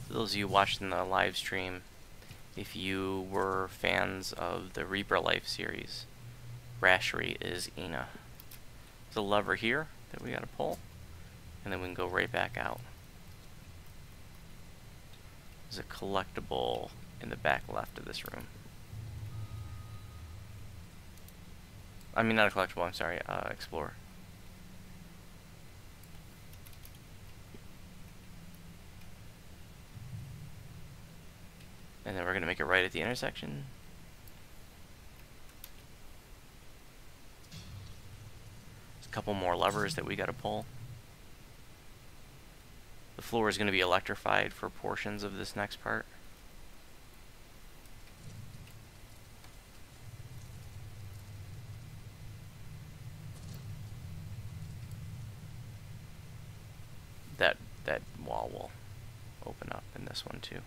For those of you watching the live stream, if you were fans of the Reaper Life series, Rashery is Ina. There's a lever here that we gotta pull, and then we can go right back out. There's a collectible in the back left of this room. I mean, not a collectible, I'm sorry, Explorer. And then we're going to make it right at the intersection. There's a couple more levers that we got to pull. The floor is going to be electrified for portions of this next part. That wall will open up in this one too.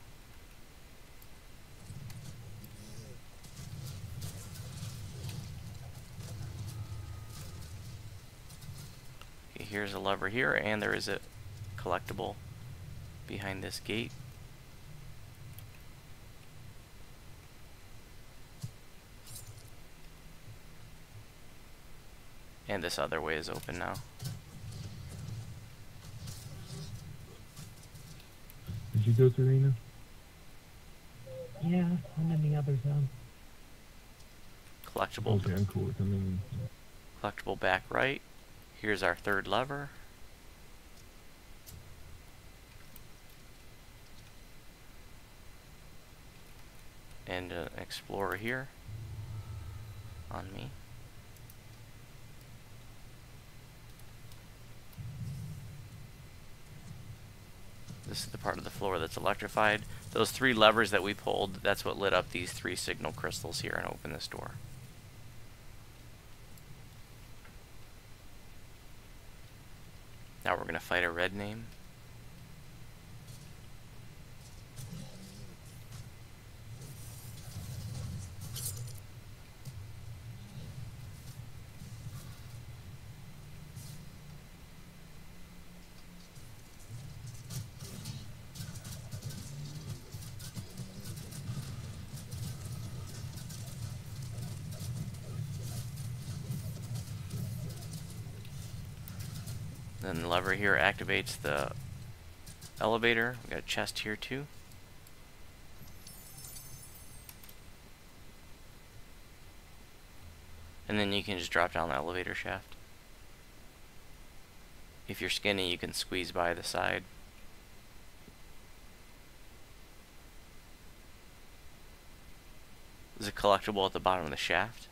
Here's a lever here, and there is a collectible behind this gate. And this other way is open now. Did you go through Ina? Yeah, I'm in the other zone. Collectible. Okay, I'm cool with them. Collectible back right. Here's our third lever. And an explorer here on me. This is the part of the floor that's electrified. Those 3 levers that we pulled, that's what lit up these 3 signal crystals here and opened this door. Now we're going to fight a red name. Then the lever here activates the elevator. We got a chest here too. And then you can just drop down the elevator shaft. If you're skinny, you can squeeze by the side. There's a collectible at the bottom of the shaft.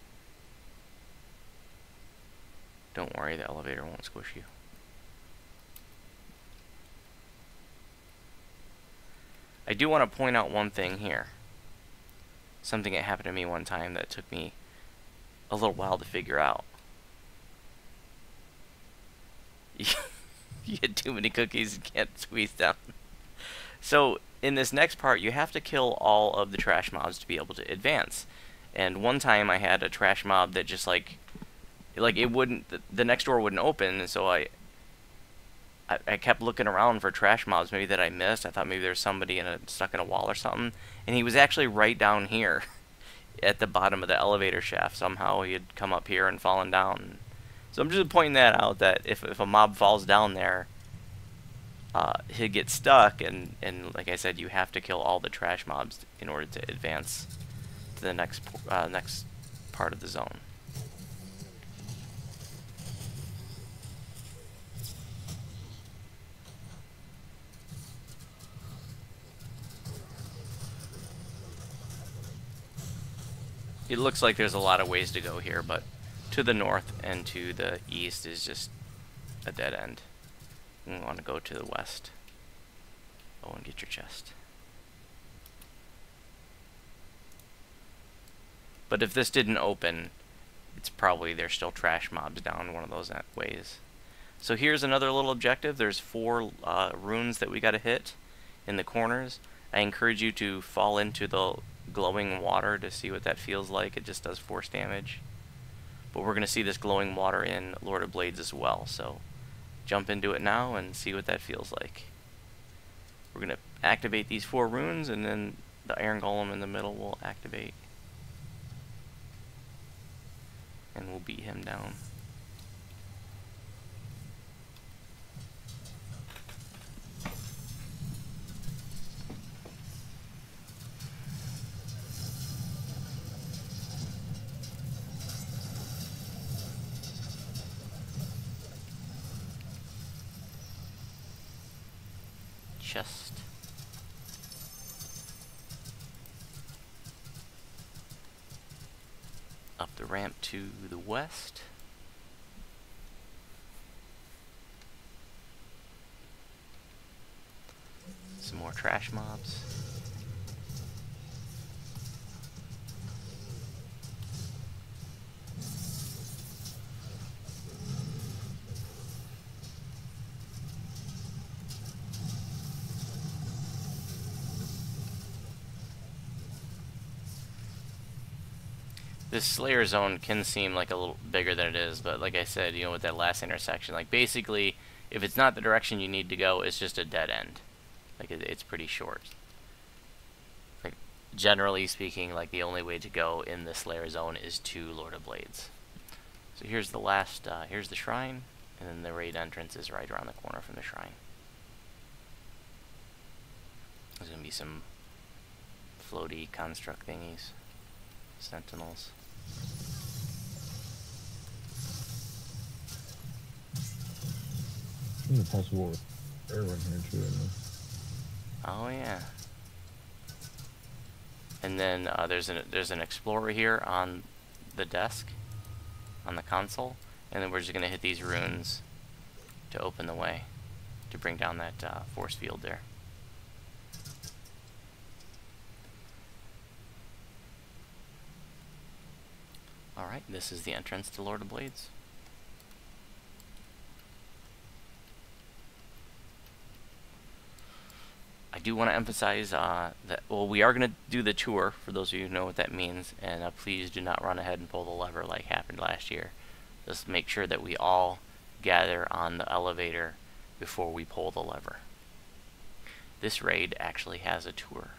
Don't worry, the elevator won't squish you. I do want to point out one thing here. Something that happened to me one time that took me a little while to figure out. You get too many cookies and can't squeeze down. So in this next part, you have to kill all of the trash mobs to be able to advance. And one time I had a trash mob that just like it wouldn't, the next door wouldn't open, and so I kept looking around for trash mobs maybe that I missed. I thought maybe there was somebody stuck in a wall or something. And he was actually right down here at the bottom of the elevator shaft. Somehow he had come up here and fallen down. So I'm just pointing that out, that if a mob falls down there, he'll get stuck. And like I said, you have to kill all the trash mobs in order to advance to the next part of the zone. It looks like there's a lot of ways to go here, but to the north and to the east is just a dead end. We want to go to the west. Oh, and get your chest. But if this didn't open, it's probably there's still trash mobs down one of those ways. So here's another little objective. There's 4 runes that we got to hit in the corners. I encourage you to fall into the glowing water to see what that feels like. It just does force damage. But we're going to see this glowing water in Lord of Blades as well. So jump into it now and see what that feels like. We're going to activate these 4 runes, and then the Iron Golem in the middle will activate. And we'll beat him down. Chest. Up the ramp to the west. Some more trash mobs. This Slayer zone can seem like a little bigger than it is, but like I said, you know, with that last intersection, like basically, if it's not the direction you need to go, it's just a dead end. Like it's pretty short. Like generally speaking, like the only way to go in the Slayer zone is to Lord of Blades. So here's the last, here's the shrine, and then the raid entrance is right around the corner from the shrine. There's gonna be some floaty construct thingies, sentinels. There's a possible air one here too, isn't there? Oh yeah. And then there's an explorer here on the desk, on the console, and then we're just gonna hit these runes to open the way, to bring down that force field there. Alright, this is the entrance to Lord of Blades. I do want to emphasize that, well, we are going to do the tour, for those of you who know what that means, and please do not run ahead and pull the lever like happened last year. Just make sure that we all gather on the elevator before we pull the lever. This raid actually has a tour,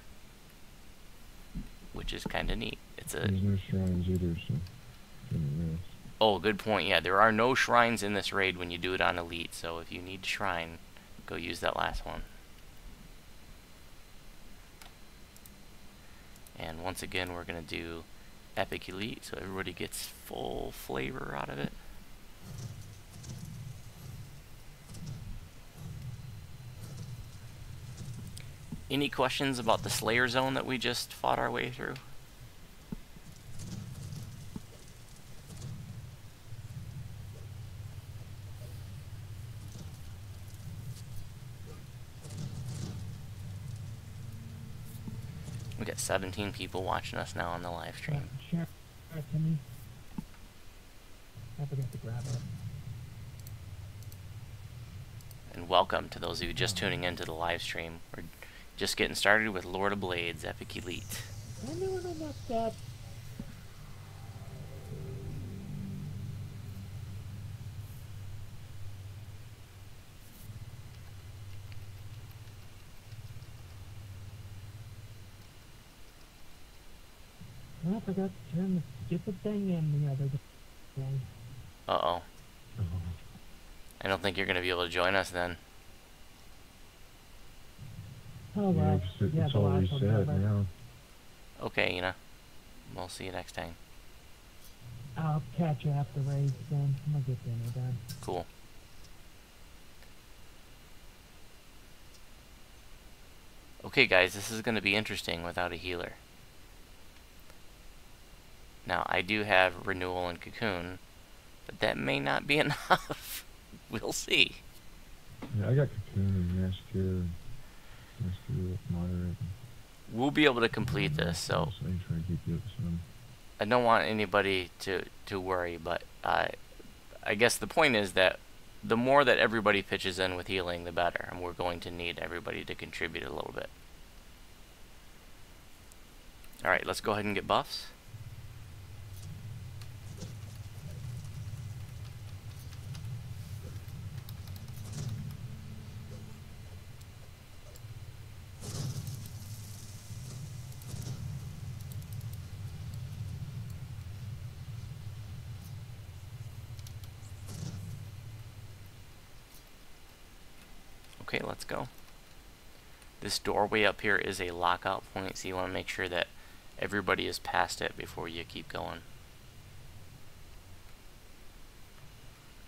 which is kind of neat. It's a... There's no shrines either, so... Oh, good point. Yeah, there are no shrines in this raid when you do it on Elite, so if you need a shrine, go use that last one. And once again, we're going to do Epic Elite, so everybody gets full flavor out of it. Any questions about the Slayer Zone that we just fought our way through? We got 17 people watching us now on the live stream. Share it to me. I forgot to grab it. And welcome to those of you just tuning into the live stream. We're just getting started with Lord of Blades Epic Elite. I know when I messed up. I forgot to turn the stupid thing in the other day. Uh-oh. I don't think you're going to be able to join us then. Oh Yeah, well. it's the all last one reset never. now. Okay, you know. We'll see you next time. I'll catch you after raids then. I'm gonna get dinner done. Cool. Okay, guys, this is going to be interesting without a healer. Now, I do have Renewal and Cocoon, but that may not be enough. We'll see. Yeah, I got Cocoon and Massacre. Massacre with Moderate. We'll be able to complete this, so I can try to keep you up some. I don't want anybody to worry, but I guess the point is that the more that everybody pitches in with healing, the better, and we're going to need everybody to contribute a little bit. Alright, let's go ahead and get buffs. Okay, let's go. This doorway up here is a lockout point, so you want to make sure that everybody is past it before you keep going.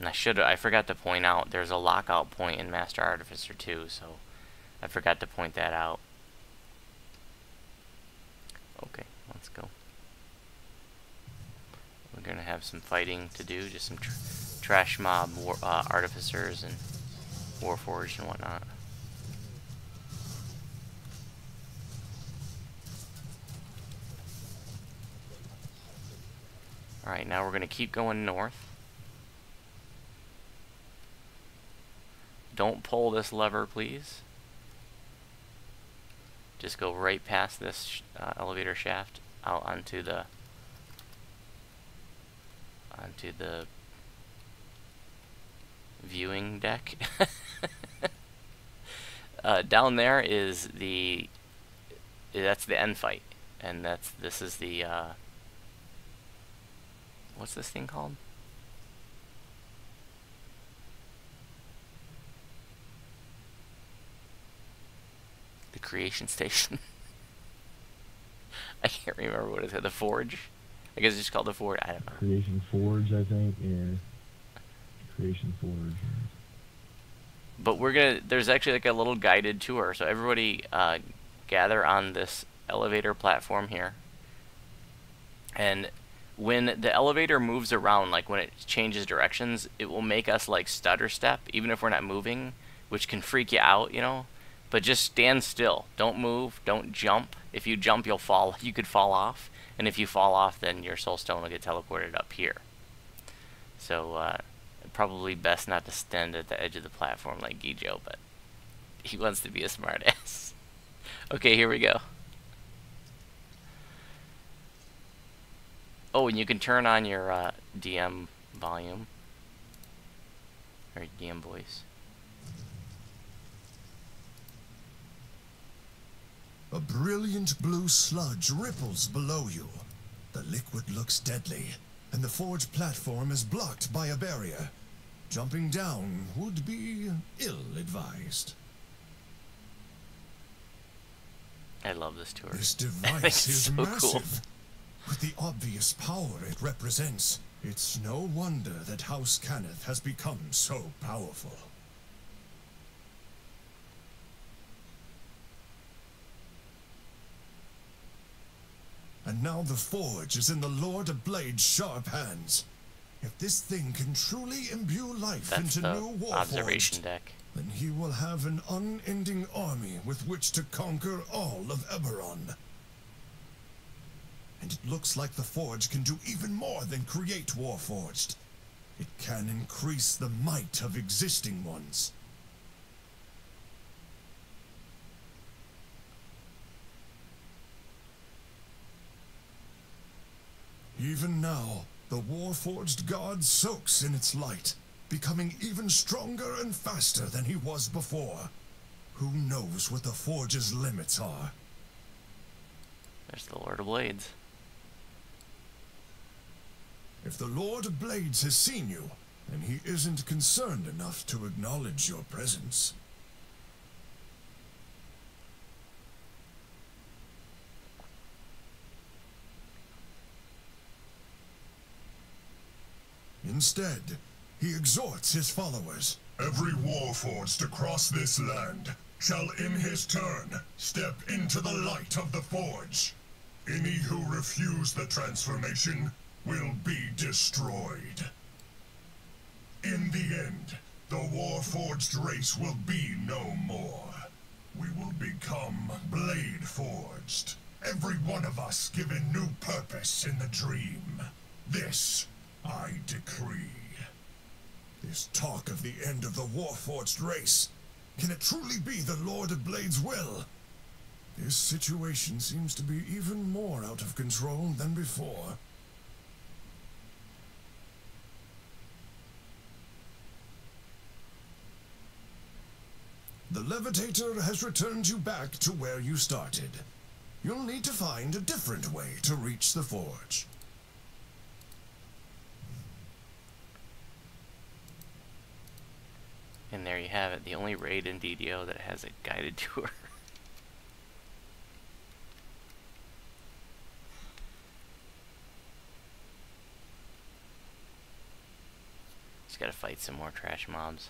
And I forgot to point out, there's a lockout point in Master Artificer too, so I forgot to point that out. Okay, let's go. We're gonna have some fighting to do, just some trash mob artificers and Warforged and whatnot. Alright, now we're going to keep going north. Don't pull this lever, please. Just go right past this elevator shaft out onto the viewing deck. Down there is that's the end fight, and this is the what's this thing called? The creation station. I can't remember what it's called. The forge. I guess it's just called the forge. I don't know. Creation Forge, I think. Yeah. Creation Forge. But there's actually like a little guided tour, so everybody gather on this elevator platform here. And when the elevator moves around, like when it changes directions, it will make us like stutter step, even if we're not moving, which can freak you out, you know. But just stand still. Don't move. Don't jump. If you jump, you'll fall. You could fall off. And if you fall off, then your soul stone will get teleported up here. So, probably best not to stand at the edge of the platform like Gijo, but he wants to be a smartass. Okay, here we go. Oh, and you can turn on your DM volume. Or DM voice. A brilliant blue sludge ripples below you. The liquid looks deadly, and the forge platform is blocked by a barrier. Jumping down would be ill-advised. I love this tour. This I think device it's is so massive. cool. With the obvious power it represents, it's no wonder that House Cannith has become so powerful. And now the forge is in the Lord of Blade's sharp hands. If this thing can truly imbue life That's into the new observation Warforged, deck. then he will have an unending army with which to conquer all of Eberron. And it looks like the Forge can do even more than create Warforged. It can increase the might of existing ones. Even now, the Warforged God soaks in its light, becoming even stronger and faster than he was before. Who knows what the Forge's limits are? There's the Lord of Blades. If the Lord of Blades has seen you, then he isn't concerned enough to acknowledge your presence. Instead, he exhorts his followers. Every Warforged across this land shall in his turn step into the light of the Forge. Any who refuse the transformation will be destroyed. In the end, the Warforged race will be no more. We will become Blade Forged. Every one of us given new purpose in the dream. This I decree. This talk of the end of the Warforged race, can it truly be the Lord of Blade's will? This situation seems to be even more out of control than before. The Levitator has returned you back to where you started. You'll need to find a different way to reach the Forge. And there you have it, the only raid in DDO that has a guided tour. Just gotta fight some more trash mobs.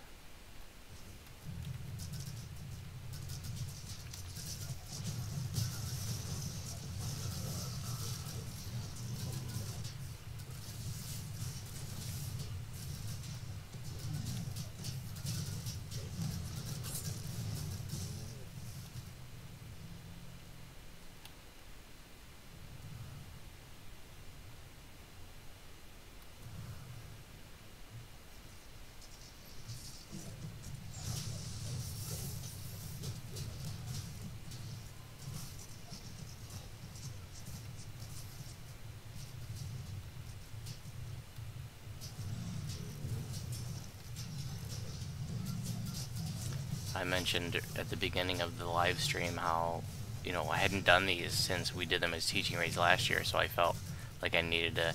I mentioned at the beginning of the live stream how, you know, I hadn't done these since we did them as teaching raids last year, so I felt like I needed to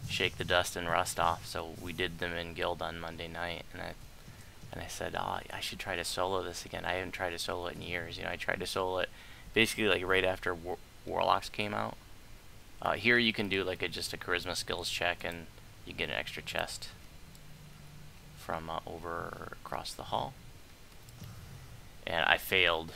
shake the dust and rust off. So we did them in guild on Monday night, and I said, oh, I should try to solo this again. I haven't tried to solo it in years. You know, I tried to solo it basically like right after Warlocks came out. Here you can do like just a charisma skills check, and you get an extra chest from over across the hall. And I failed,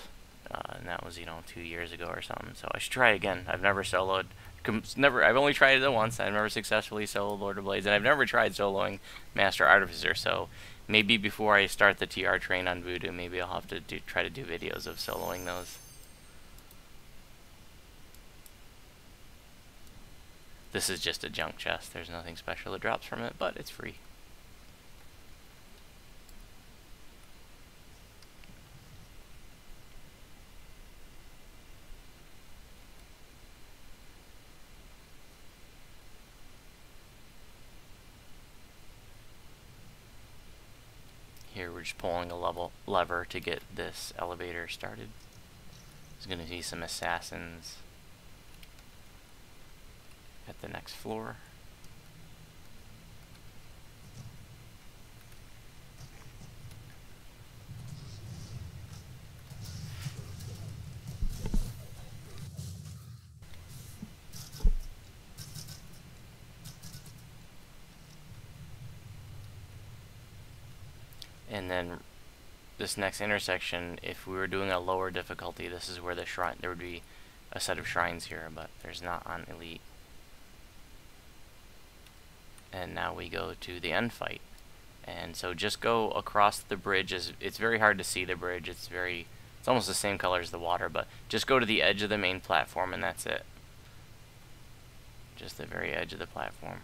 and that was, you know, 2 years ago or something. So I should try again. I've never soloed. I've only tried it once. I've never successfully soloed Lord of Blades, and I've never tried soloing Master Artificer. So maybe before I start the TR train on Voodoo, maybe I'll have to try to do videos of soloing those. This is just a junk chest. There's nothing special that drops from it, but it's free. Here we're just pulling a lever to get this elevator started. There's going to be some assassins at the next floor. And then this next intersection, if we were doing a lower difficulty, this is where the shrine, there would be a set of shrines here, but there's not on Elite. And now we go to the end fight. And so just go across the bridge. It's very hard to see the bridge. It's almost the same color as the water, but just go to the edge of the main platform and that's it. Just the very edge of the platform.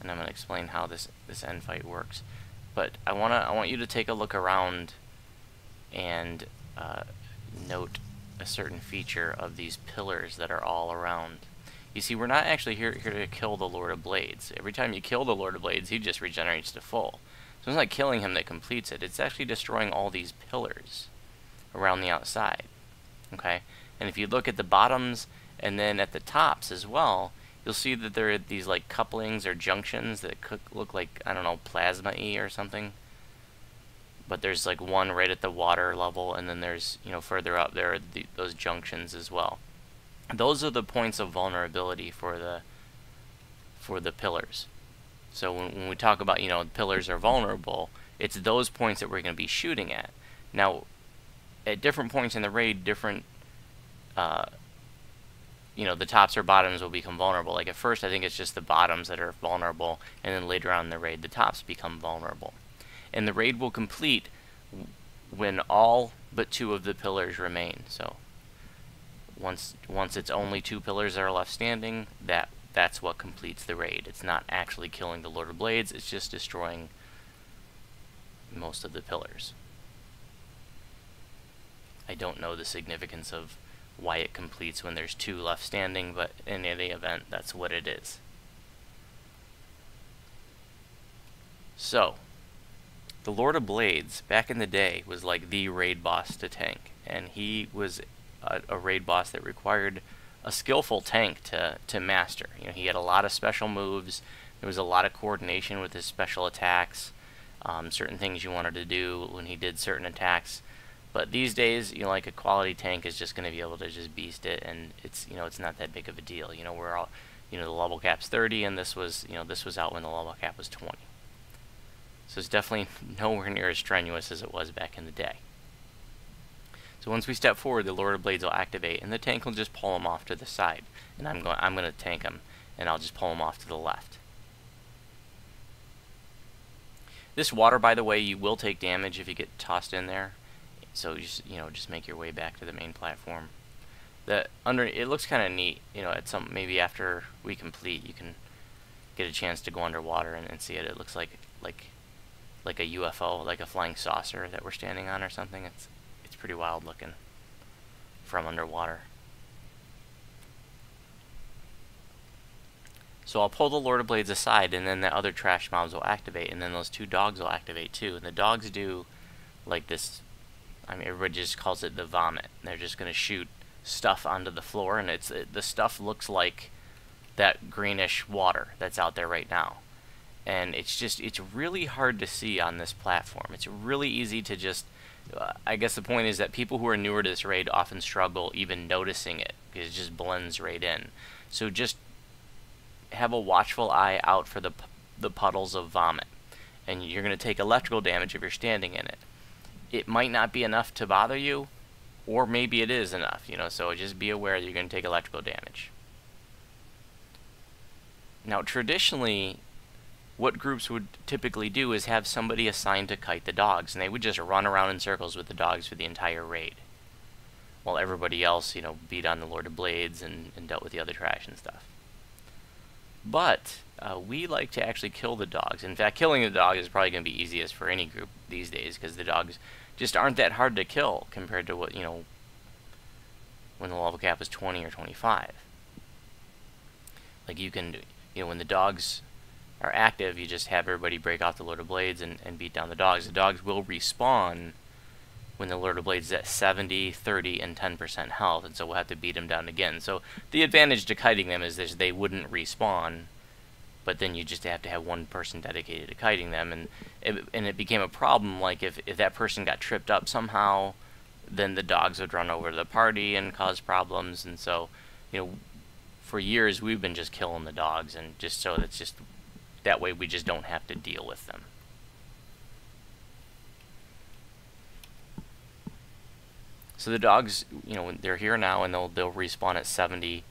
And I'm going to explain how this end fight works. But I want you to take a look around and note a certain feature of these pillars that are all around. You see, we're not actually here to kill the Lord of Blades. Every time you kill the Lord of Blades, he just regenerates to full. So it's not killing him that completes it. It's actually destroying all these pillars around the outside. Okay? And if you look at the bottoms and then at the tops as well, you'll see that there are these like couplings or junctions that could look like, I don't know, plasma-y or something. But there's like one right at the water level, and then there's, you know, further up there are those junctions as well. Those are the points of vulnerability for the pillars. So when we talk about, you know, pillars are vulnerable, it's those points that we're going to be shooting at. Now, at different points in the raid, different you know, the tops or bottoms will become vulnerable. Like at first, I think it's just the bottoms that are vulnerable, and then later on in the raid, the tops become vulnerable. And the raid will complete when all but 2 of the pillars remain. So once it's only 2 pillars that are left standing, that's what completes the raid. It's not actually killing the Lord of Blades, it's just destroying most of the pillars. I don't know the significance of why it completes when there's 2 left standing, but in any event, that's what it is. So, the Lord of Blades, back in the day, was like the raid boss to tank, and he was a raid boss that required a skillful tank to master. You know, he had a lot of special moves, there was a lot of coordination with his special attacks, certain things you wanted to do when he did certain attacks. But these days, you know, like a quality tank is just going to be able to just beast it, and it's, you know, it's not that big of a deal. You know, we're all, you know, the level cap's 30, and this was, you know, this was out when the level cap was 20. So it's definitely nowhere near as strenuous as it was back in the day. So once we step forward, the Lord of Blades will activate, and the tank will just pull him off to the side, and I'm going to tank him, and I'll just pull him off to the left. This water, by the way, you will take damage if you get tossed in there. So just make your way back to the main platform. It looks kind of neat. You know, maybe after we complete, you can get a chance to go underwater and see it. It looks like a UFO, like a flying saucer that we're standing on or something. It's pretty wild looking from underwater. So I'll pull the Lord of Blades aside, and then the other trash mobs will activate, and then those 2 dogs will activate too. And the dogs do like this. I mean, everybody just calls it the vomit. They're just going to shoot stuff onto the floor, and the stuff looks like that greenish water that's out there right now. And it's really hard to see on this platform. It's really easy to just, I guess the point is that people who are newer to this raid often struggle even noticing it, because it just blends right in. So just have a watchful eye out for the puddles of vomit. And you're going to take electrical damage if you're standing in it. It might not be enough to bother you, or maybe it is enough, you know, so just be aware that you're going to take electrical damage. Now, traditionally, what groups would typically do is have somebody assigned to kite the dogs, and they would just run around in circles with the dogs for the entire raid. while everybody else, you know, beat on the Lord of Blades and dealt with the other trash and stuff. But we like to actually kill the dogs. In fact, killing the dog is probably going to be easiest for any group these days, because the dogs just aren't that hard to kill compared to what, you know, when the level cap was 20 or 25. Like, you can, you know, when the dogs are active, you just have everybody break off the Lord of Blades and beat down the dogs. The dogs will respawn when the Lord of Blades is at 70, 30, and 10% health, and so we'll have to beat them down again. So the advantage to kiting them is that they wouldn't respawn, but then you just have to have one person dedicated to kiting them, and it became a problem. Like, if that person got tripped up somehow, then the dogs would run over to the party and cause problems. And so, you know, for years we've been just killing the dogs, and just so that's just that way we just don't have to deal with them. So the dogs, you know, they're here now, and they'll respawn at 70,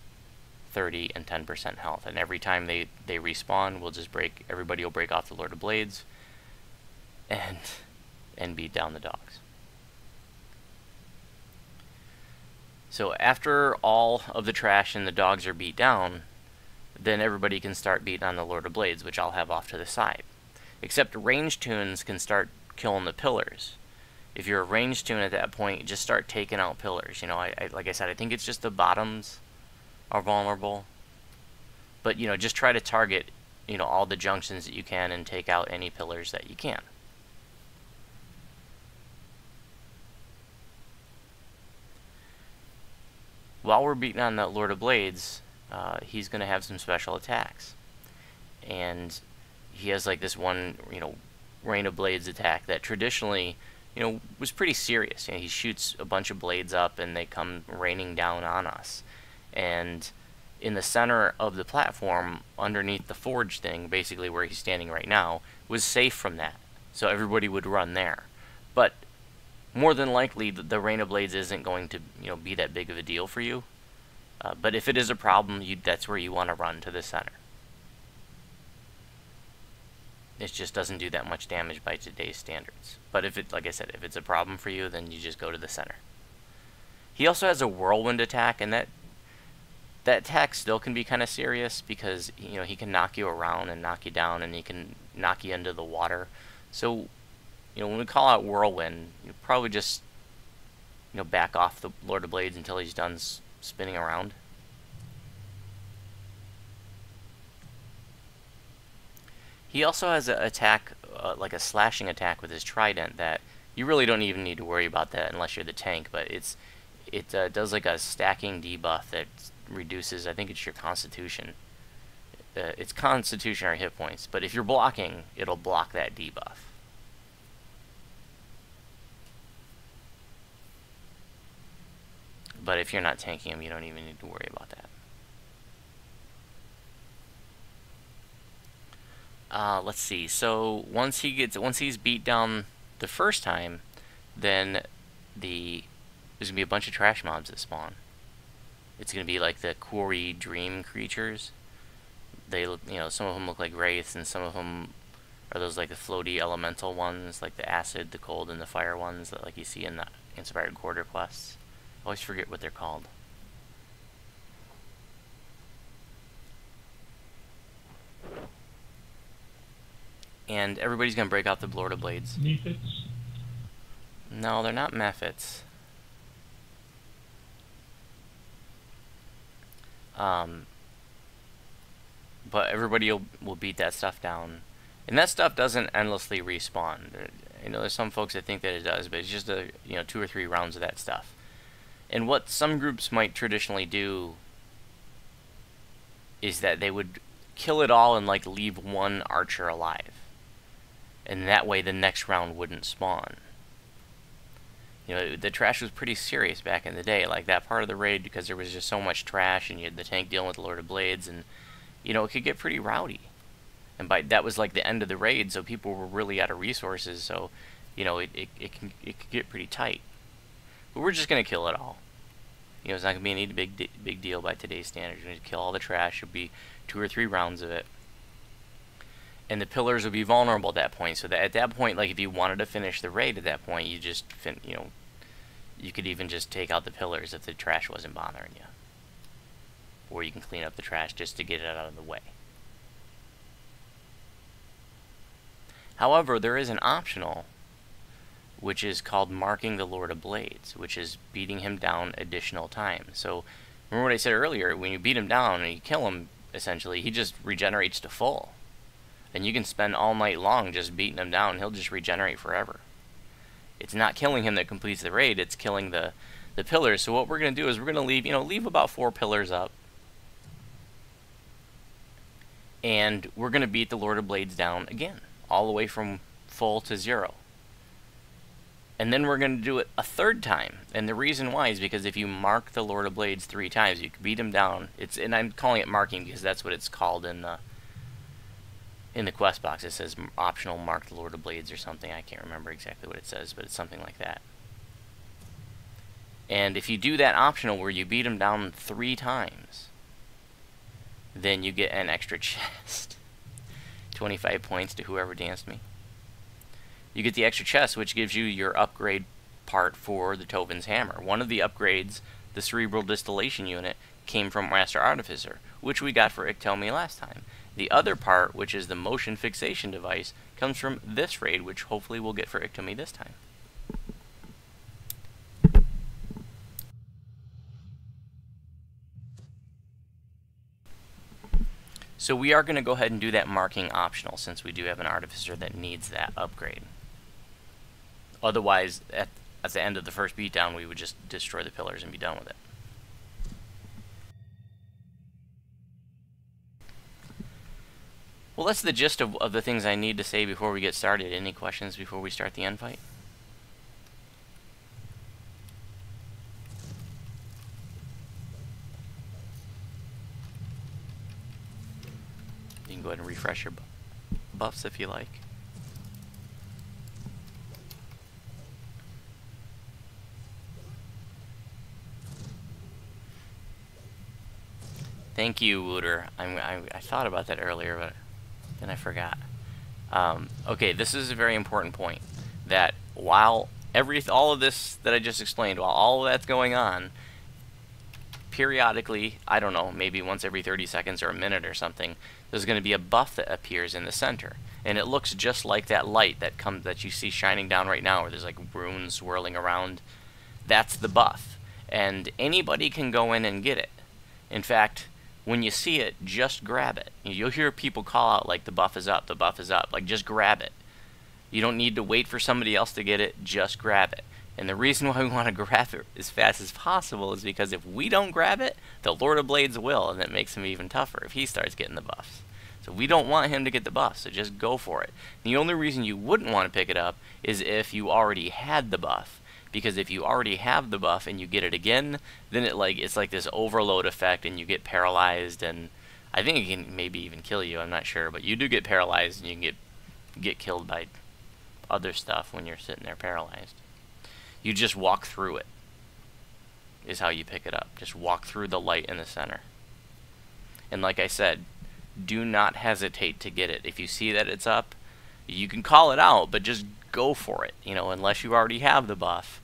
30, and 10% health. And every time they respawn, we'll just everybody will break off the Lord of Blades and beat down the dogs. So after all of the trash and the dogs are beat down, then everybody can start beating on the Lord of Blades, which I'll have off to the side. Except ranged tunes can start killing the pillars. If you're a ranged tune at that point, just start taking out pillars. You know, like I said, I think it's just the bottoms are vulnerable. But, you know, just try to target, you know, all the junctions that you can and take out any pillars that you can. While we're beating on the Lord of Blades, he's going to have some special attacks. And he has like this one, you know, Rain of Blades attack that traditionally, you know, was pretty serious. You know, he shoots a bunch of blades up and they come raining down on us. And in the center of the platform, underneath the forge thing, basically where he's standing right now, was safe from that. So everybody would run there. But more than likely, the Rain of Blades isn't going to, you know, be that big of a deal for you. But if it is a problem, that's where you want to run, to the center. It just doesn't do that much damage by today's standards. But if it, like I said, if it's a problem for you, then you just go to the center. He also has a whirlwind attack, and that attack still can be kind of serious because, you know, he can knock you around and knock you down, and he can knock you into the water. So, you know, when we call out whirlwind, you probably just, you know, back off the Lord of Blades until he's done spinning around. He also has an attack, like a slashing attack with his trident, that you really don't even need to worry about that unless you're the tank, but it does like a stacking debuff that reduces, I think it's your constitution. It's constitution or hit points, but if you're blocking, it'll block that debuff. But if you're not tanking him, you don't even need to worry about that. Let's see. So once he's beat down the first time, then there's gonna be a bunch of trash mobs that spawn. It's gonna be like the quarry dream creatures. They look, you know, some of them look like wraiths, and some of them are those like the floaty elemental ones, like the acid, the cold, and the fire ones that like you see in the inspired quarter quests. I always forget what they're called. And everybody's gonna break out the Lord of Blades. Mephits? No, they're not mephits. But everybody will beat that stuff down. And that stuff doesn't endlessly respawn. You know, there's some folks that think that it does, but it's just a, you know, 2 or 3 rounds of that stuff. And what some groups might traditionally do is that they would kill it all and like leave one archer alive. And that way the next round wouldn't spawn. You know, the trash was pretty serious back in the day. Like that part of the raid, because there was just so much trash and you had the tank dealing with the Lord of Blades, and, you know, it could get pretty rowdy. And that was like the end of the raid, so people were really out of resources, so, you know, it could get pretty tight. But we're just going to kill it all. You know, it's not going to be any big deal by today's standards. We're going to kill all the trash. It'll be 2 or 3 rounds of it. And the pillars will be vulnerable at that point. So that at that point, like if you wanted to finish the raid at that point, you just, you know, You could even just take out the pillars if the trash wasn't bothering you. Or you can clean up the trash just to get it out of the way. However, there is an optional, which is called marking the Lord of Blades, which is beating him down additional time. So, remember what I said earlier, when you beat him down and you kill him, essentially, he just regenerates to full. And you can spend all night long just beating him down, he'll just regenerate forever. It's not killing him that completes the raid, it's killing the pillars. So what we're going to do is we're going to leave about 4 pillars up. And we're going to beat the Lord of Blades down again, all the way from full to 0. And then we're going to do it a 3rd time. And the reason why is because if you mark the Lord of Blades 3 times, you can beat him down. And I'm calling it marking because that's what it's called in the quest box. It says optional mark the Lord of Blades or something. I can't remember exactly what it says, but it's something like that. And if you do that optional where you beat him down 3 times, then you get an extra chest. 25 points to whoever danced me. You get the extra chest, which gives you your upgrade part for the Tovin's Hammer. One of the upgrades, the Cerebral Distillation Unit, came from Master Artificer, which we got for Iktomi last time. The other part, which is the Motion Fixation Device, comes from this raid, which hopefully we'll get for Iktomi this time. So we are going to go ahead and do that marking optional, since we do have an Artificer that needs that upgrade. Otherwise, at the end of the first beatdown, we would just destroy the pillars and be done with it. Well, that's the gist of the things I need to say before we get started. Any questions before we start the end fight? You can go ahead and refresh your buffs if you like. Thank you, Wooter. I thought about that earlier, but then I forgot. Okay, this is a very important point. That while all of this that I just explained, while all of that's going on, periodically, I don't know, maybe once every 30 seconds or a minute or something, there's going to be a buff that appears in the center. And it looks just like that light that you see shining down right now, where there's like runes swirling around. That's the buff. And anybody can go in and get it. In fact, when you see it, just grab it. You'll hear people call out like the buff is up, the buff is up. Like, just grab it. You don't need to wait for somebody else to get it, just grab it. And the reason why we want to grab it as fast as possible is because if we don't grab it, the Lord of Blades will, and that makes him even tougher if he starts getting the buffs. So we don't want him to get the buff, so just go for it. The only reason you wouldn't want to pick it up is if you already had the buff. Because if you already have the buff and you get it again, then it's like this overload effect and you get paralyzed, and I think it can maybe even kill you, I'm not sure, but you do get paralyzed and you can get killed by other stuff when you're sitting there paralyzed. You just walk through it, is how you pick it up. Just walk through the light in the center. And like I said, do not hesitate to get it. If you see that it's up, you can call it out, but just go for it, unless you already have the buff.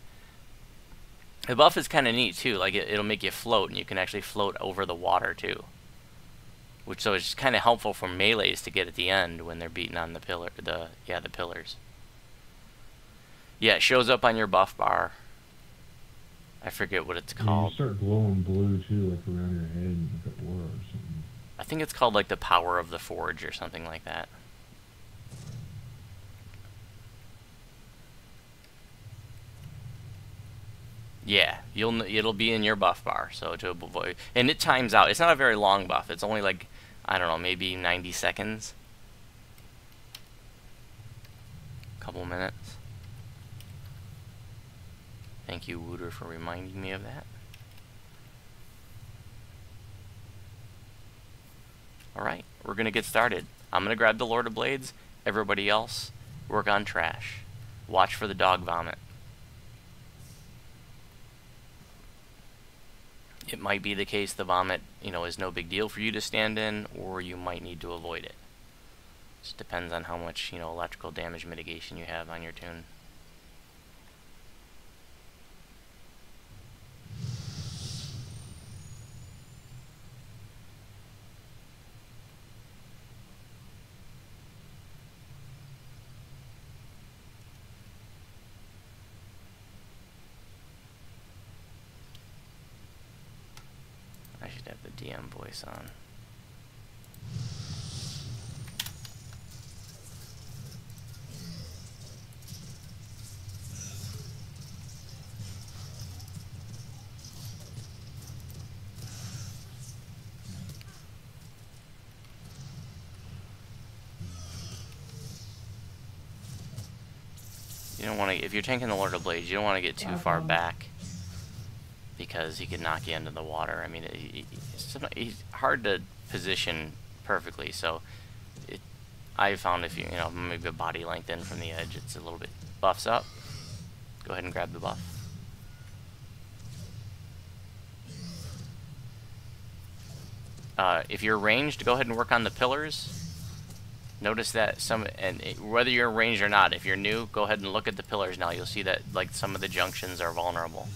The buff is kind of neat too, like it'll make you float, and you can actually float over the water too. So it's kind of helpful for melees to get at the end when they're beating on the pillars. Yeah, it shows up on your buff bar. I forget what it's called. You start glowing blue too, like around your head, like an aura or something. I think it's called like the power of the forge or something like that. Yeah, it'll be in your buff bar, so to avoid, and it times out. It's not a very long buff. It's only like, I don't know, maybe 90 seconds. Couple minutes. Thank you, Wooter, for reminding me of that. Alright, we're gonna get started. I'm gonna grab the Lord of Blades. Everybody else, work on trash. Watch for the dog vomit. It might be the case the vomit, is no big deal for you to stand in, or you might need to avoid it. Just depends on how much, electrical damage mitigation you have on your tune. Should have the DM voice on. You don't want to, if you're tanking the Lord of Blades, you don't want to get too far back because he could knock you into the water. I mean, he's hard to position perfectly, so I found if you know, maybe a body length in from the edge, it's a little bit buffs up. Go ahead and grab the buff. If you're ranged, go ahead and work on the pillars. Notice that whether you're ranged or not, if you're new, go ahead and look at the pillars now. You'll see that like some of the junctions are vulnerable.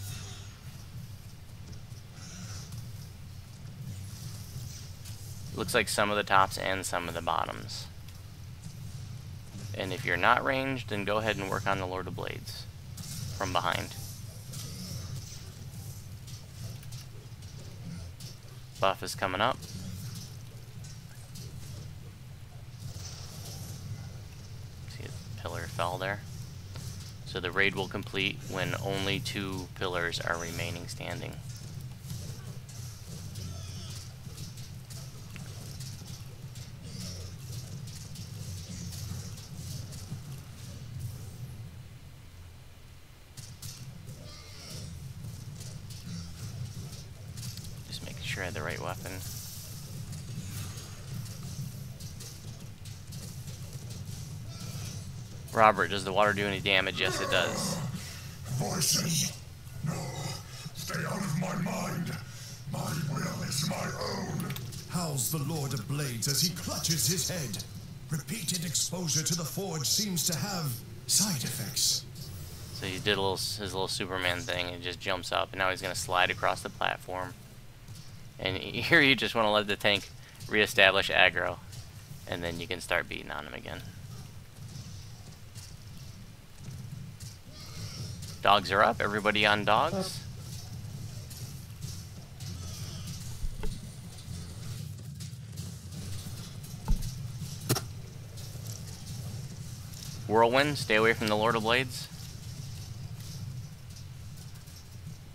Looks like some of the tops and some of the bottoms. And if you're not ranged, then go ahead and work on the Lord of Blades from behind. Buff is coming up. See, a pillar fell there. So the raid will complete when only 2 pillars are remaining standing. I had the right weapon. Robert, does the water do any damage? Yes, it does. Voices? No. Stay out of my mind. My will is my own. Howls the Lord of Blades as he clutches his head. Repeated exposure to the forge seems to have side effects. So he did his little Superman thing and just jumps up, and now he's going to slide across the platform. And here you just want to let the tank reestablish aggro, and then you can start beating on him again. Dogs are up. Everybody on dogs? Whirlwind, stay away from the Lord of Blades.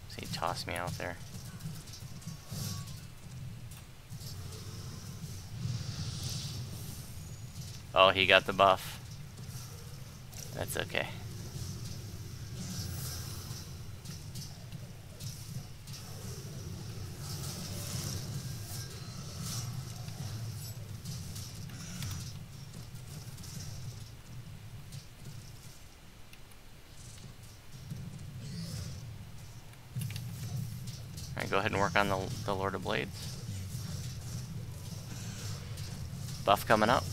See, he tossed me out there. Oh, he got the buff. That's okay. Alright, go ahead and work on the Lord of Blades. Buff coming up.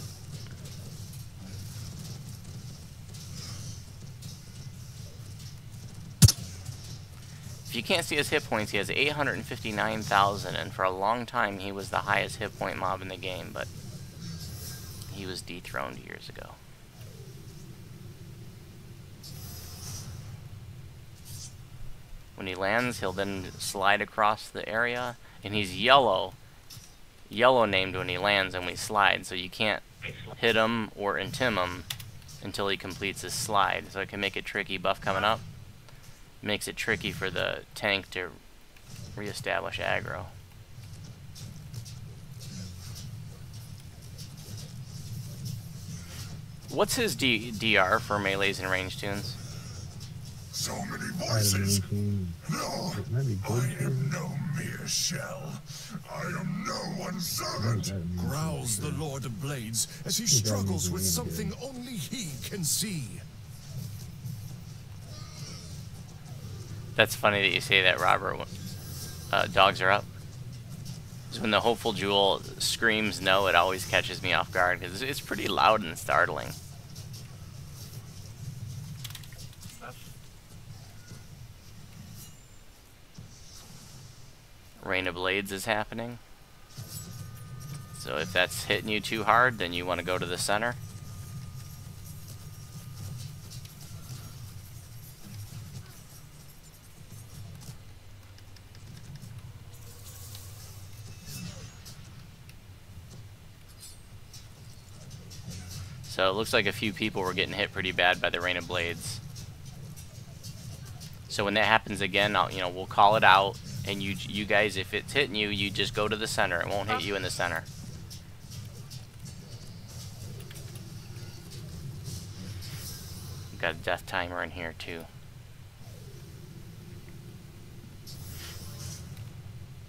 If you can't see his hit points, he has 859,000, and for a long time he was the highest hit point mob in the game, but he was dethroned years ago. When he lands, he'll then slide across the area, and he's yellow named when he lands and we slide, so you can't hit him or intim him until he completes his slide, so it can make it tricky. Buff coming up. Makes it tricky for the tank to reestablish aggro. What's his DR for melees and range tunes? So many voices. No, I am no mere shell. I am no one's servant. Growls the Lord of Blades as he struggles with something only he can see. That's funny that you say that, Robert. Dogs are up. Because when the Hopeful Jewel screams no, it always catches me off guard, because it's pretty loud and startling. Rain of Blades is happening. So if that's hitting you too hard, then you want to go to the center. So it looks like a few people were getting hit pretty bad by the Rain of Blades. So when that happens again, we'll call it out, and you guys, if it's hitting you, you just go to the center. It won't hit you in the center. We've got a death timer in here too.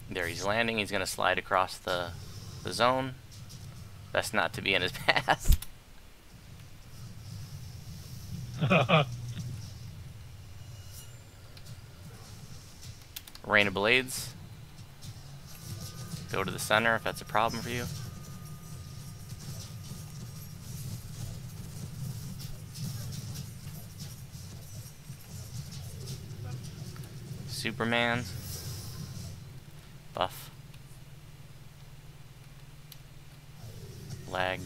There, he's landing. He's gonna slide across the zone. Best not to be in his path. Rain of Blades. Go to the center if that's a problem for you. Superman. Buff. Lag.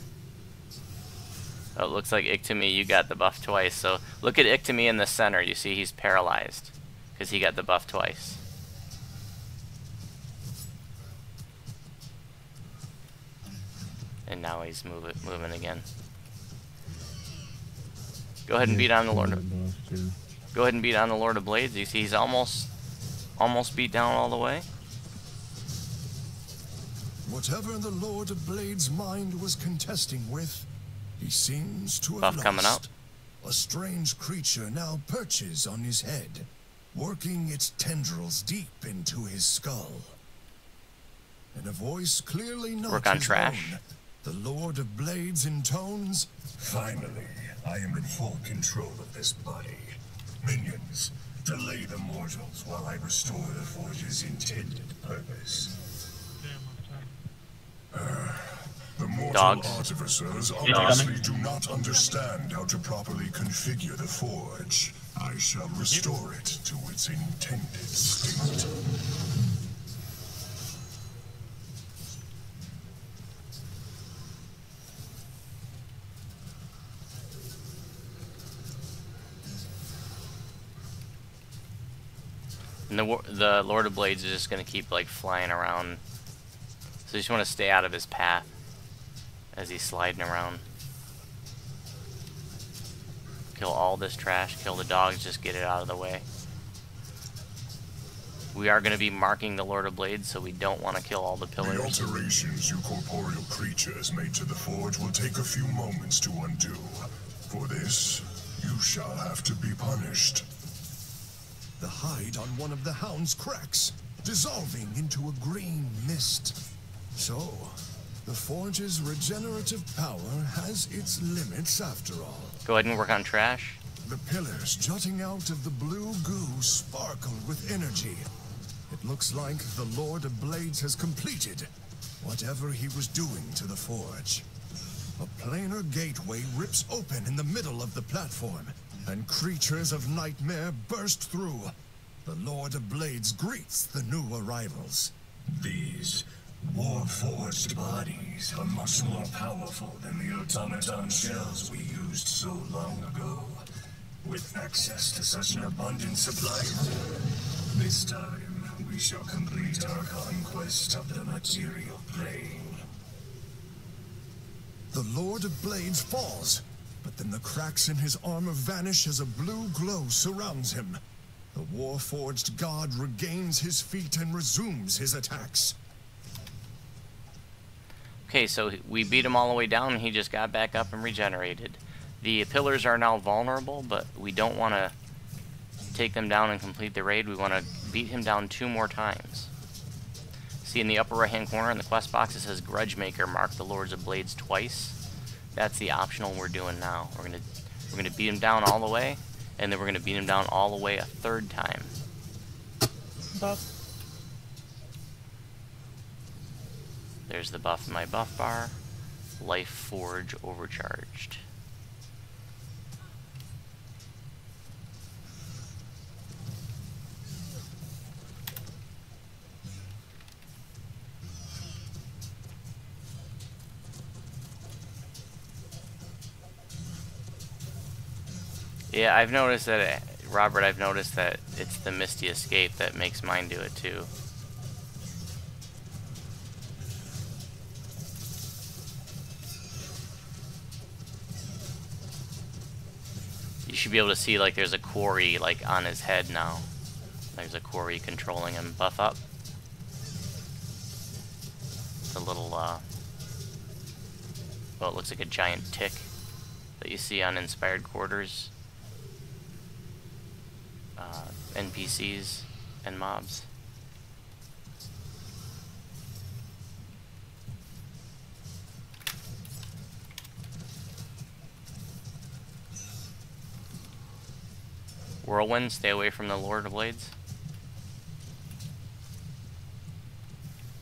Oh, it looks like Ictomy, you got the buff twice. So look at Ictomy in the center. You see he's paralyzed because he got the buff twice. And now he's moving again. Go ahead and beat on the Lord of... Go ahead and beat on the Lord of Blades. You see he's almost beat down all the way. Whatever the Lord of Blades' mind was contesting with, he seems to have Buff lost. coming up. A strange creature now perches on his head, working its tendrils deep into his skull. In a voice clearly not Work on his trash. own, the Lord of Blades intones, "Finally, I am in full control of this body. Minions, delay the mortals while I restore the Forge's intended purpose." The mortal Dogs. artificers obviously do not understand how to properly configure the Forge. I shall restore it to its intended state. And the Lord of Blades is just going to keep like flying around. So you just want to stay out of his path as he's sliding around. Kill all this trash, kill the dogs, just get it out of the way. We are going to be marking the Lord of Blades, so we don't want to kill all the The pillars. alterations you corporeal creatures made to the Forge will take a few moments to undo. For this, you shall have to be punished. The hide on one of the hounds cracks, dissolving into a green mist. So, the Forge's regenerative power has its limits after all. Go ahead and work on trash. The pillars jutting out of the blue goo sparkle with energy. It looks like the Lord of Blades has completed whatever he was doing to the Forge. A planar gateway rips open in the middle of the platform, and creatures of nightmare burst through. The Lord of Blades greets the new arrivals. These war-forged bodies are much more powerful than the automaton shells we used so long ago. With access to such an abundant supply, this time we shall complete our conquest of the material plane. The Lord of Blades falls, but then the cracks in his armor vanish as a blue glow surrounds him. The war-forged god regains his feet and resumes his attacks. Okay, so we beat him all the way down and he just got back up and regenerated. The pillars are now vulnerable, but we don't want to take them down and complete the raid. We want to beat him down 2 more times. See in the upper right hand corner in the quest box it says Grudgemaker, mark the Lords of Blades twice. That's the optional we're doing now. We're gonna beat him down all the way, and then we're gonna beat him down all the way a 3rd time. Buff. There's the buff in my buff bar. Life Forge overcharged. Yeah, I've noticed that, Robert, I've noticed that it's the Misty Escape that makes mine do it too. You should be able to see, like, there's a quarry, like, on his head now. There's a quarry controlling him. Buff up. It's a little, well, it looks like a giant tick that you see on Inspired Quarters. NPCs and mobs. Whirlwind, stay away from the Lord of Blades.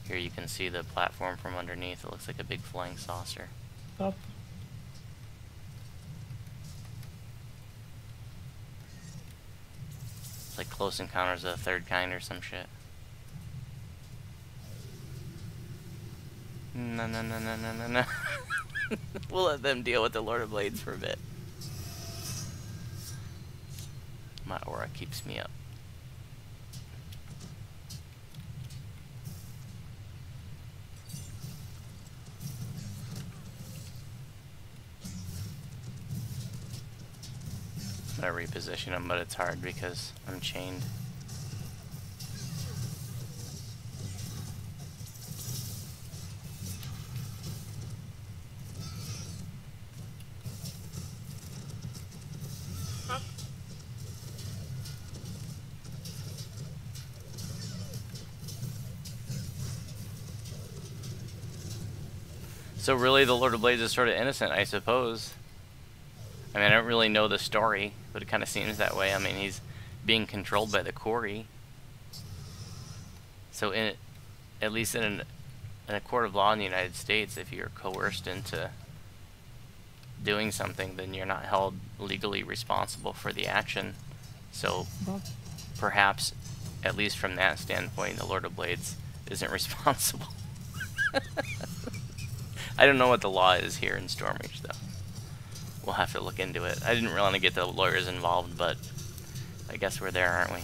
Here you can see the platform from underneath. It looks like a big flying saucer. Up. It's like Close Encounters of the Third Kind or some shit. No, no, no, no, no, no, no. We'll let them deal with the Lord of Blades for a bit. My aura keeps me up. I'm gonna reposition him, but it's hard because I'm chained. So really, the Lord of Blades is sort of innocent, I suppose. I mean, I don't really know the story, but it kind of seems that way. I mean, he's being controlled by the quarry. So, at least in a court of law in the United States, if you're coerced into doing something, then you're not held legally responsible for the action. So, perhaps, at least from that standpoint, the Lord of Blades isn't responsible. I don't know what the law is here in Stormreach, though. We'll have to look into it. I didn't really want to get the lawyers involved, but I guess we're there, aren't we?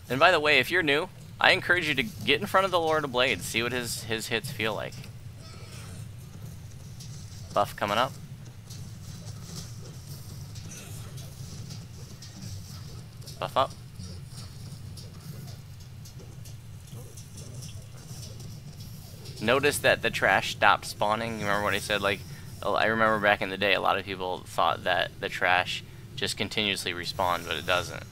And by the way, if you're new, I encourage you to get in front of the Lord of Blades, see what his hits feel like. Buff coming up. Buff up. Notice that the trash stopped spawning. You remember what I said? Like, I remember back in the day, a lot of people thought that the trash just continuously respawned, but it doesn't.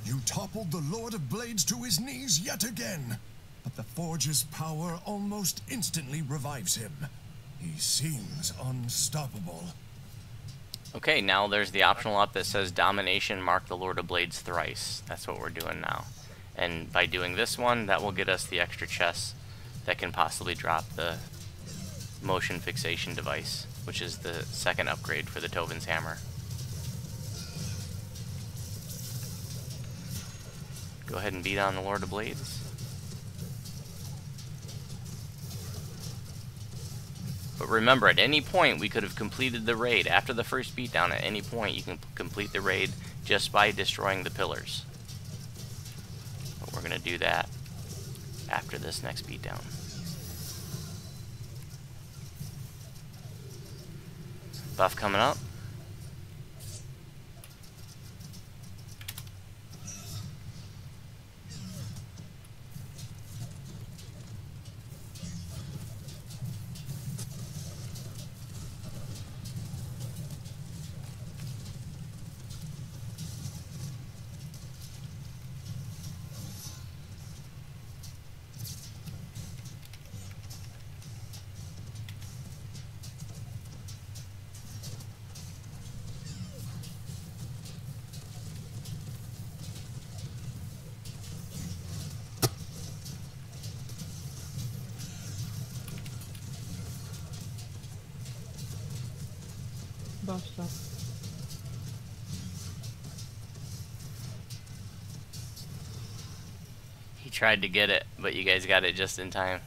You toppled the Lord of Blades to his knees yet again, but the Forge's power almost instantly revives him. He seems unstoppable. Okay, now there's the optional up that says Domination, mark the Lord of Blades thrice. That's what we're doing now. And by doing this one, that will get us the extra chests that can possibly drop the motion fixation device, which is the second upgrade for the Tobin's Hammer. Go ahead and beat on the Lord of Blades. But remember, at any point we could have completed the raid. After the first beatdown, at any point you can complete the raid just by destroying the pillars. But we're going to do that after this next beatdown. Buff coming up. Buff stuff. He tried to get it, but you guys got it just in time.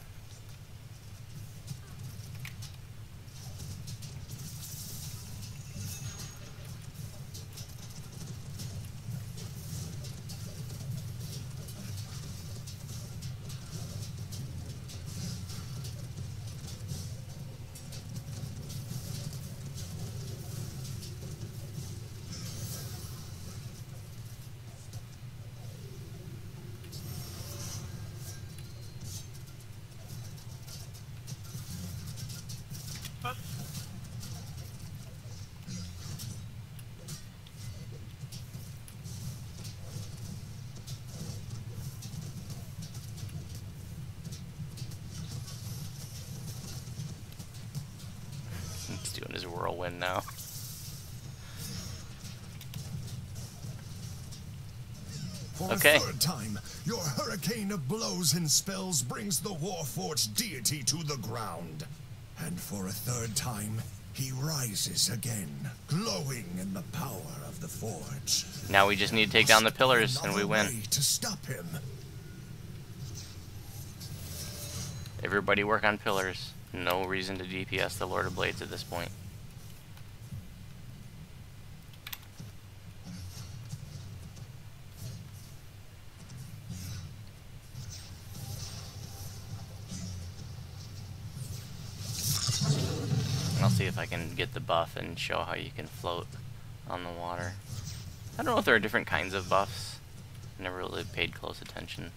He's doing his whirlwind now. For Okay. a third time, your hurricane of blows and spells brings the Warforged deity to the ground. And for a third time, he rises again, glowing in the power of the Forge. Now we just need to take down the pillars and we Another win. way to stop him. Everybody work on pillars. No reason to DPS the Lord of Blades at this point. I'll see if I can get the buff and show how you can float on the water. I don't know if there are different kinds of buffs. I never really paid close attention.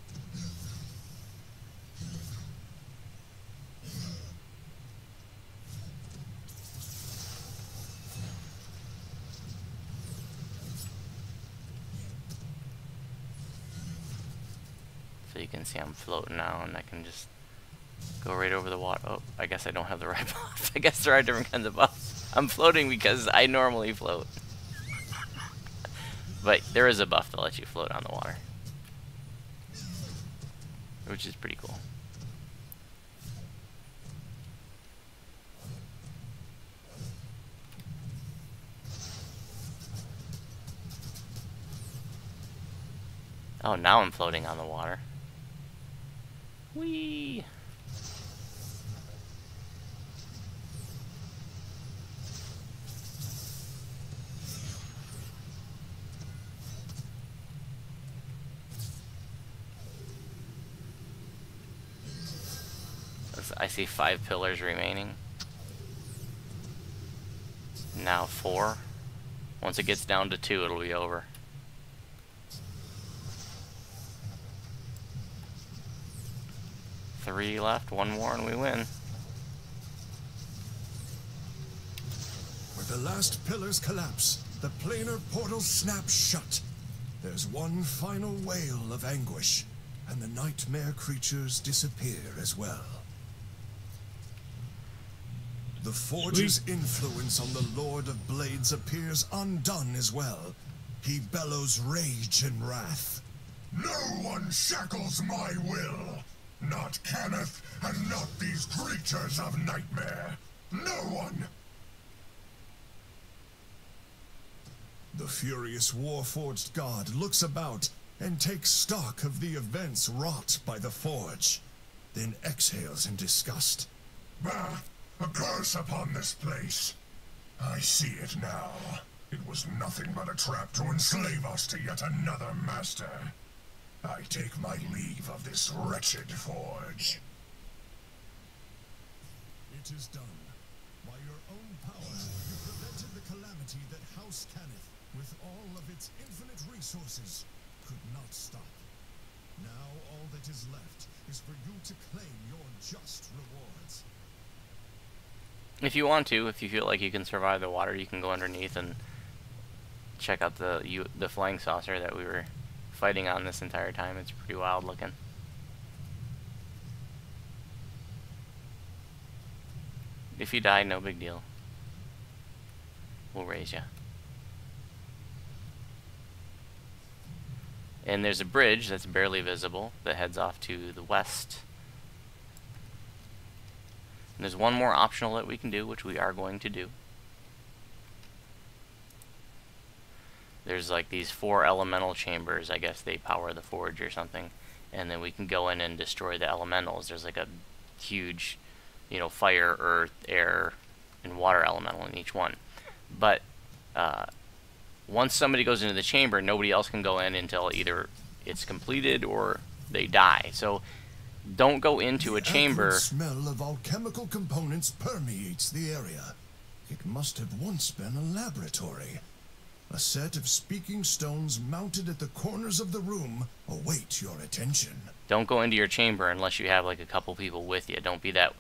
So you can see I'm floating now, and I can just go right over the water. Oh, I guess I don't have the right buff. I guess there are different kinds of buffs. I'm floating because I normally float. But there is a buff that lets you float on the water, which is pretty cool. Oh, now I'm floating on the water. Whee! I see 5 pillars remaining. Now 4. Once it gets down to 2, it'll be over. Three left, 1 more, and we win. With the last pillars collapse, the planar portal snaps shut. There's one final wail of anguish, and the nightmare creatures disappear as well. The Forge's influence on the Lord of Blades appears undone as well. He bellows rage and wrath. No one shackles my will! Not Kenneth, and not these creatures of nightmare! No one! The furious Warforged god looks about and takes stock of the events wrought by the Forge, then exhales in disgust. Bah! A curse upon this place! I see it now. It was nothing but a trap to enslave us to yet another master. I take my leave of this wretched forge. It is done. By your own power, you prevented the calamity that House Kenneth, with all of its infinite resources, could not stop. Now all that is left is for you to claim your just rewards. If you want to, if you feel like you can survive the water, you can go underneath and check out the flying saucer that we were fighting on this entire time. It's pretty wild looking. If you die, no big deal. We'll raise you. And there's a bridge that's barely visible that heads off to the west. And there's one more optional that we can do, which we are going to do. There's like these 4 elemental chambers. I guess they power the forge or something. and then we can go in and destroy the elementals. There's like a huge, you know, fire, earth, air, and water elemental in each one. But once somebody goes into the chamber, nobody else can go in until either it's completed or they die. So don't go into a chamber. The smell of alchemical components permeates the area. It must have once been a laboratory. A set of speaking stones mounted at the corners of the room await your attention. Don't go into your chamber unless you have like a couple people with you. Don't be that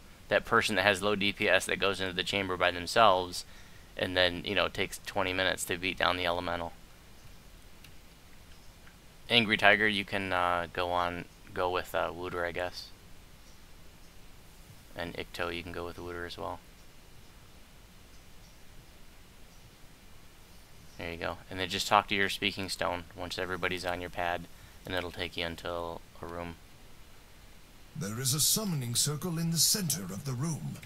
person that has low DPS that goes into the chamber by themselves and then, you know, it takes 20 minutes to beat down the elemental. Angry Tiger, you can go with Wooter, I guess. And Ikto, you can go with Wooter as well. There you go. And then just talk to your speaking stone once everybody's on your pad, and it'll take you into a room. There is a summoning circle in the center of the room.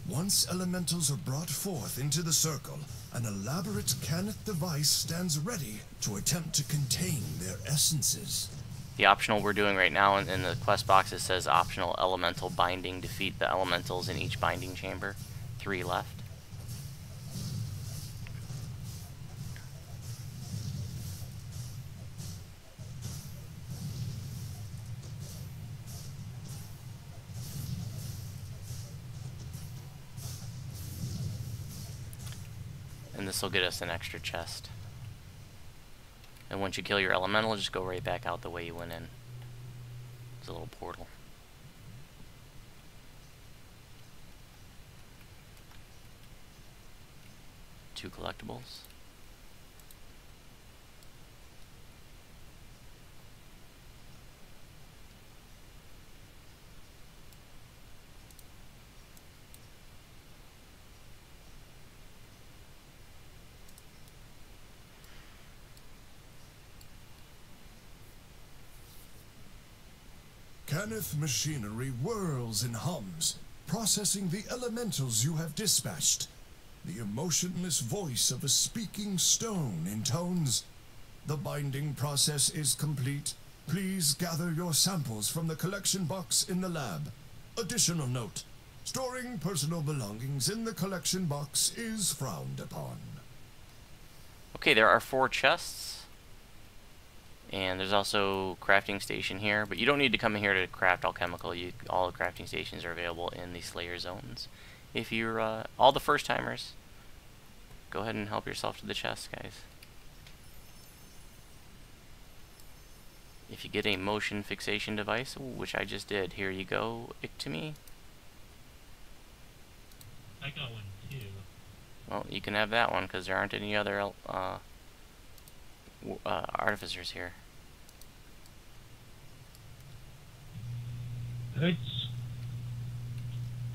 Once elementals are brought forth into the circle, an elaborate Caneth device stands ready to attempt to contain their essences. The optional we're doing right now in the quest box, it says optional elemental binding. Defeat the elementals in each binding chamber. 3 left. And this will get us an extra chest. And once you kill your elemental, just go right back out the way you went in. It's a little portal. Two collectibles. Caneth machinery whirls and hums, processing the elementals you have dispatched. The emotionless voice of a speaking stone intones, "The binding process is complete. Please gather your samples from the collection box in the lab. Additional note, storing personal belongings in the collection box is frowned upon." Okay, there are 4 chests. And there's also crafting station here, but you don't need to come in here to craft alchemical. All the crafting stations are available in the Slayer zones. If you're all the first timers, go ahead and help yourself to the chest, guys. If you get a motion fixation device, which I just did, here you go, Ictomy. I got one too. Well, you can have that one because there aren't any other artificers here. It's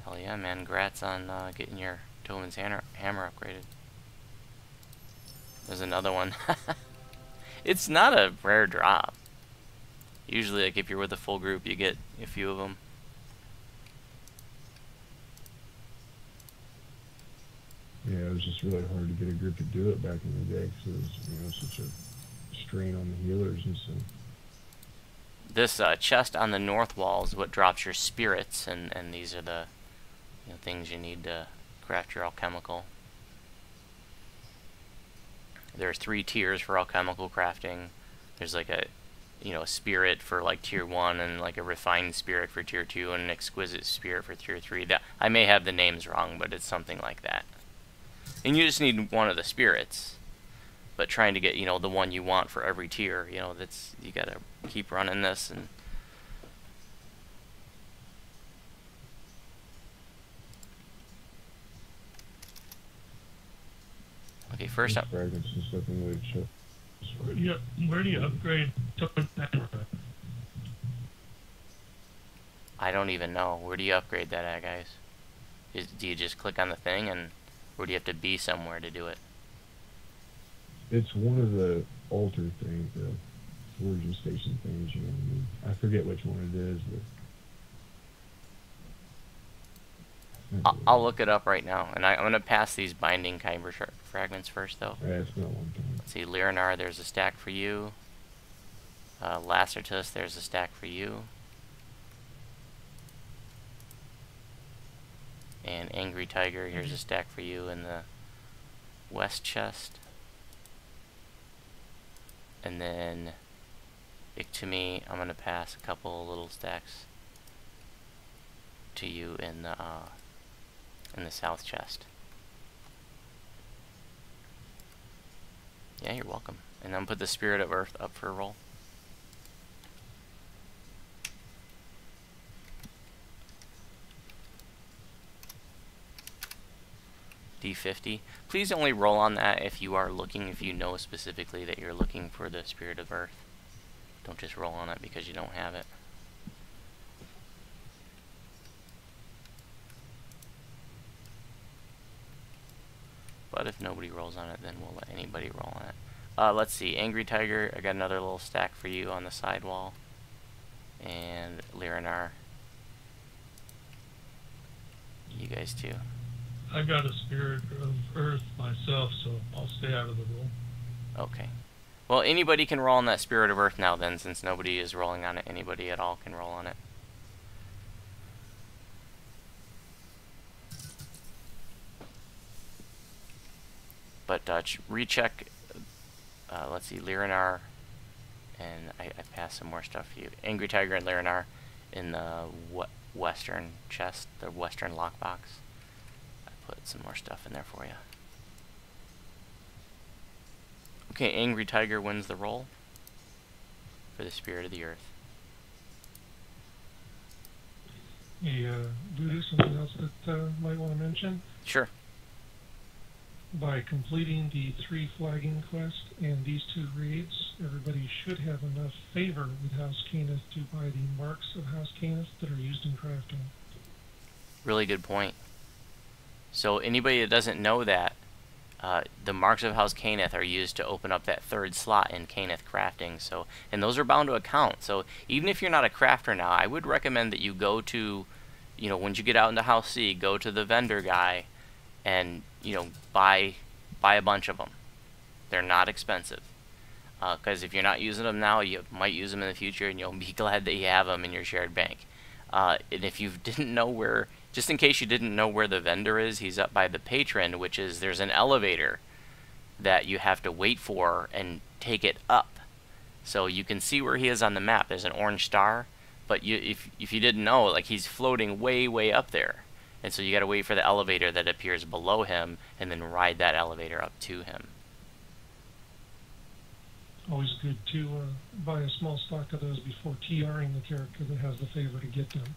Hell yeah, man. Congrats on getting your Tobin's hammer upgraded. There's another one. It's not a rare drop. Usually, like, if you're with a full group, you get a few of them. Yeah, it was just really hard to get a group to do it back in the day because it was, you know, such a strain on the healers and stuff. This chest on the north wall is what drops your spirits, and these are the things you need to craft your alchemical. There's 3 tiers for alchemical crafting. There's like a spirit for like tier 1, and like a refined spirit for tier 2, and an exquisite spirit for tier 3. That I may have the names wrong, but it's something like that. And you just need one of the spirits. But trying to get, the one you want for every tier, that's, you gotta keep running this. And okay, first up. Fragments and stuff in the chest. where do you upgrade to I don't even know. Where do you upgrade that at, guys? Do you just click on the thing, or do you have to be somewhere to do it? It's one of the altar things, the origin station things, you know what I mean? I forget which one it is, but... I'll look it up right now, and I'm going to pass these binding kyber fragments first, though. Yeah, it's been a long time. Let's see, Lyranar, there's a stack for you. Lacertus, there's a stack for you. And Angry Tiger, here's a stack for you in the west chest. And then Ictumi, I'm gonna pass a couple little stacks to you in the south chest. Yeah, you're welcome. And I'm gonna put the Spirit of Earth up for a roll. D50. Please only roll on that if you are looking, if you know specifically that you're looking for the Spirit of Earth. Don't just roll on it because you don't have it. But if nobody rolls on it, then we'll let anybody roll on it. Let's see. Angry Tiger, I got another little stack for you on the side wall. And Lyranar. You guys too. I got a Spirit of Earth myself, so I'll stay out of the roll. Okay. Well, anybody can roll on that Spirit of Earth now then, since nobody is rolling on it. Anybody at all can roll on it. But recheck, let's see, Lyranar, and I passed some more stuff for you. Angry Tiger and Lyranar in the western chest, the western lockbox. I put some more stuff in there for you. Okay, Angry Tiger wins the roll for the Spirit of the Earth. Hey, Voodoo, something else that might want to mention? Sure. By completing the 3 flagging quest and these 2 raids, everybody should have enough favor with House Canis to buy the marks of House Canis that are used in crafting. Really good point. So anybody that doesn't know that, the marks of House Caneth are used to open up that 3rd slot in Caneth crafting. So, and those are bound to account. So even if you're not a crafter now, I would recommend that you go to, you know, once you get out into House C, go to the vendor guy and, you know, buy a bunch of them. They're not expensive. Because if you're not using them now, you might use them in the future, and you'll be glad that you have them in your shared bank. And if you didn't know where, just in case you didn't know where the vendor is, he's up by the patron, which is, there's an elevator that you have to wait for and take it up. So you can see where he is on the map. There's an orange star, but if you didn't know, like, he's floating way up there. And so you got to wait for the elevator that appears below him and then ride that elevator up to him. Always good to buy a small stock of those before TRing the character that has the favor to get them.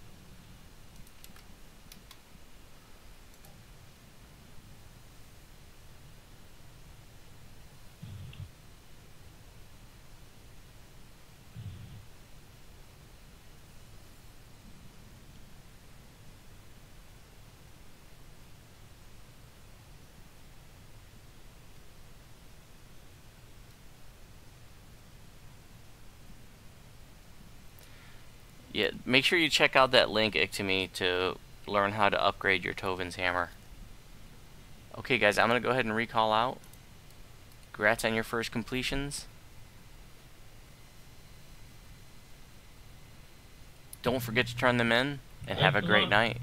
Yeah, make sure you check out that link, Ictumi, to learn how to upgrade your Tovin's hammer. Okay, guys, I'm going to go ahead and recall out. Congrats on your first completions. Don't forget to turn them in, and have a great night.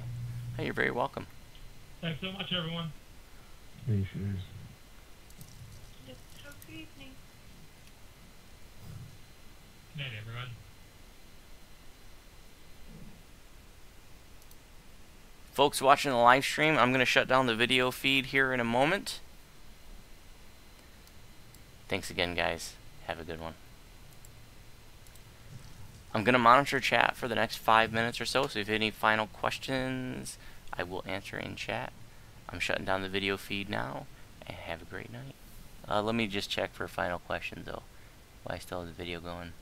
Hey, you're very welcome. Thanks so much, everyone. Hey, cheers. Yep, have a good evening. Good night, everyone. Folks watching the live stream, I'm going to shut down the video feed here in a moment. Thanks again, guys. Have a good one. I'm going to monitor chat for the next 5 minutes or so, so if you have any final questions, I will answer in chat. I'm shutting down the video feed now, and have a great night. Let me just check for final questions, though, while I still have the video going.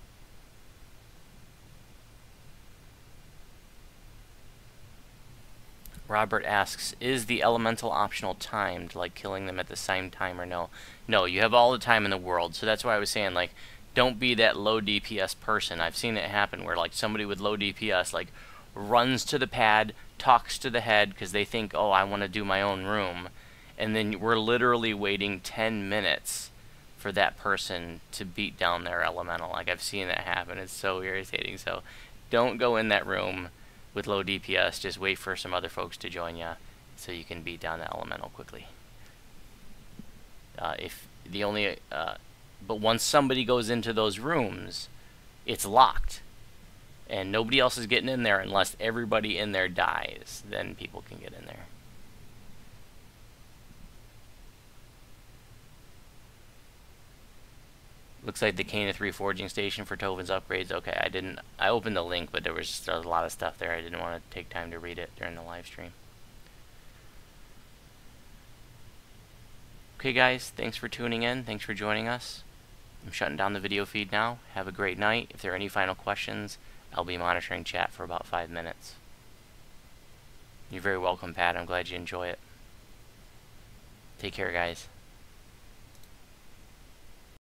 Robert asks, is the elemental optional timed, like killing them at the same time, or no? No, you have all the time in the world, so that's why I was saying, like, don't be that low DPS person. I've seen it happen where, like, somebody with low DPS, like, runs to the pad, talks to the head, because they think, oh, I want to do my own room, and then we're literally waiting 10 minutes for that person to beat down their elemental. Like, I've seen that happen. It's so irritating. So don't go in that room with low DPS. Just wait for some other folks to join you so you can beat down the elemental quickly. But once somebody goes into those rooms, it's locked. And nobody else is getting in there unless everybody in there dies. Then people can get in there. Looks like the Cana 3 forging station for Tovin's upgrades. Okay, I opened the link, but there was just a lot of stuff there. I didn't want to take time to read it during the live stream. Okay guys, thanks for tuning in. Thanks for joining us. I'm shutting down the video feed now. Have a great night. If there are any final questions, I'll be monitoring chat for about 5 minutes. You're very welcome, Pat. I'm glad you enjoy it. Take care, guys.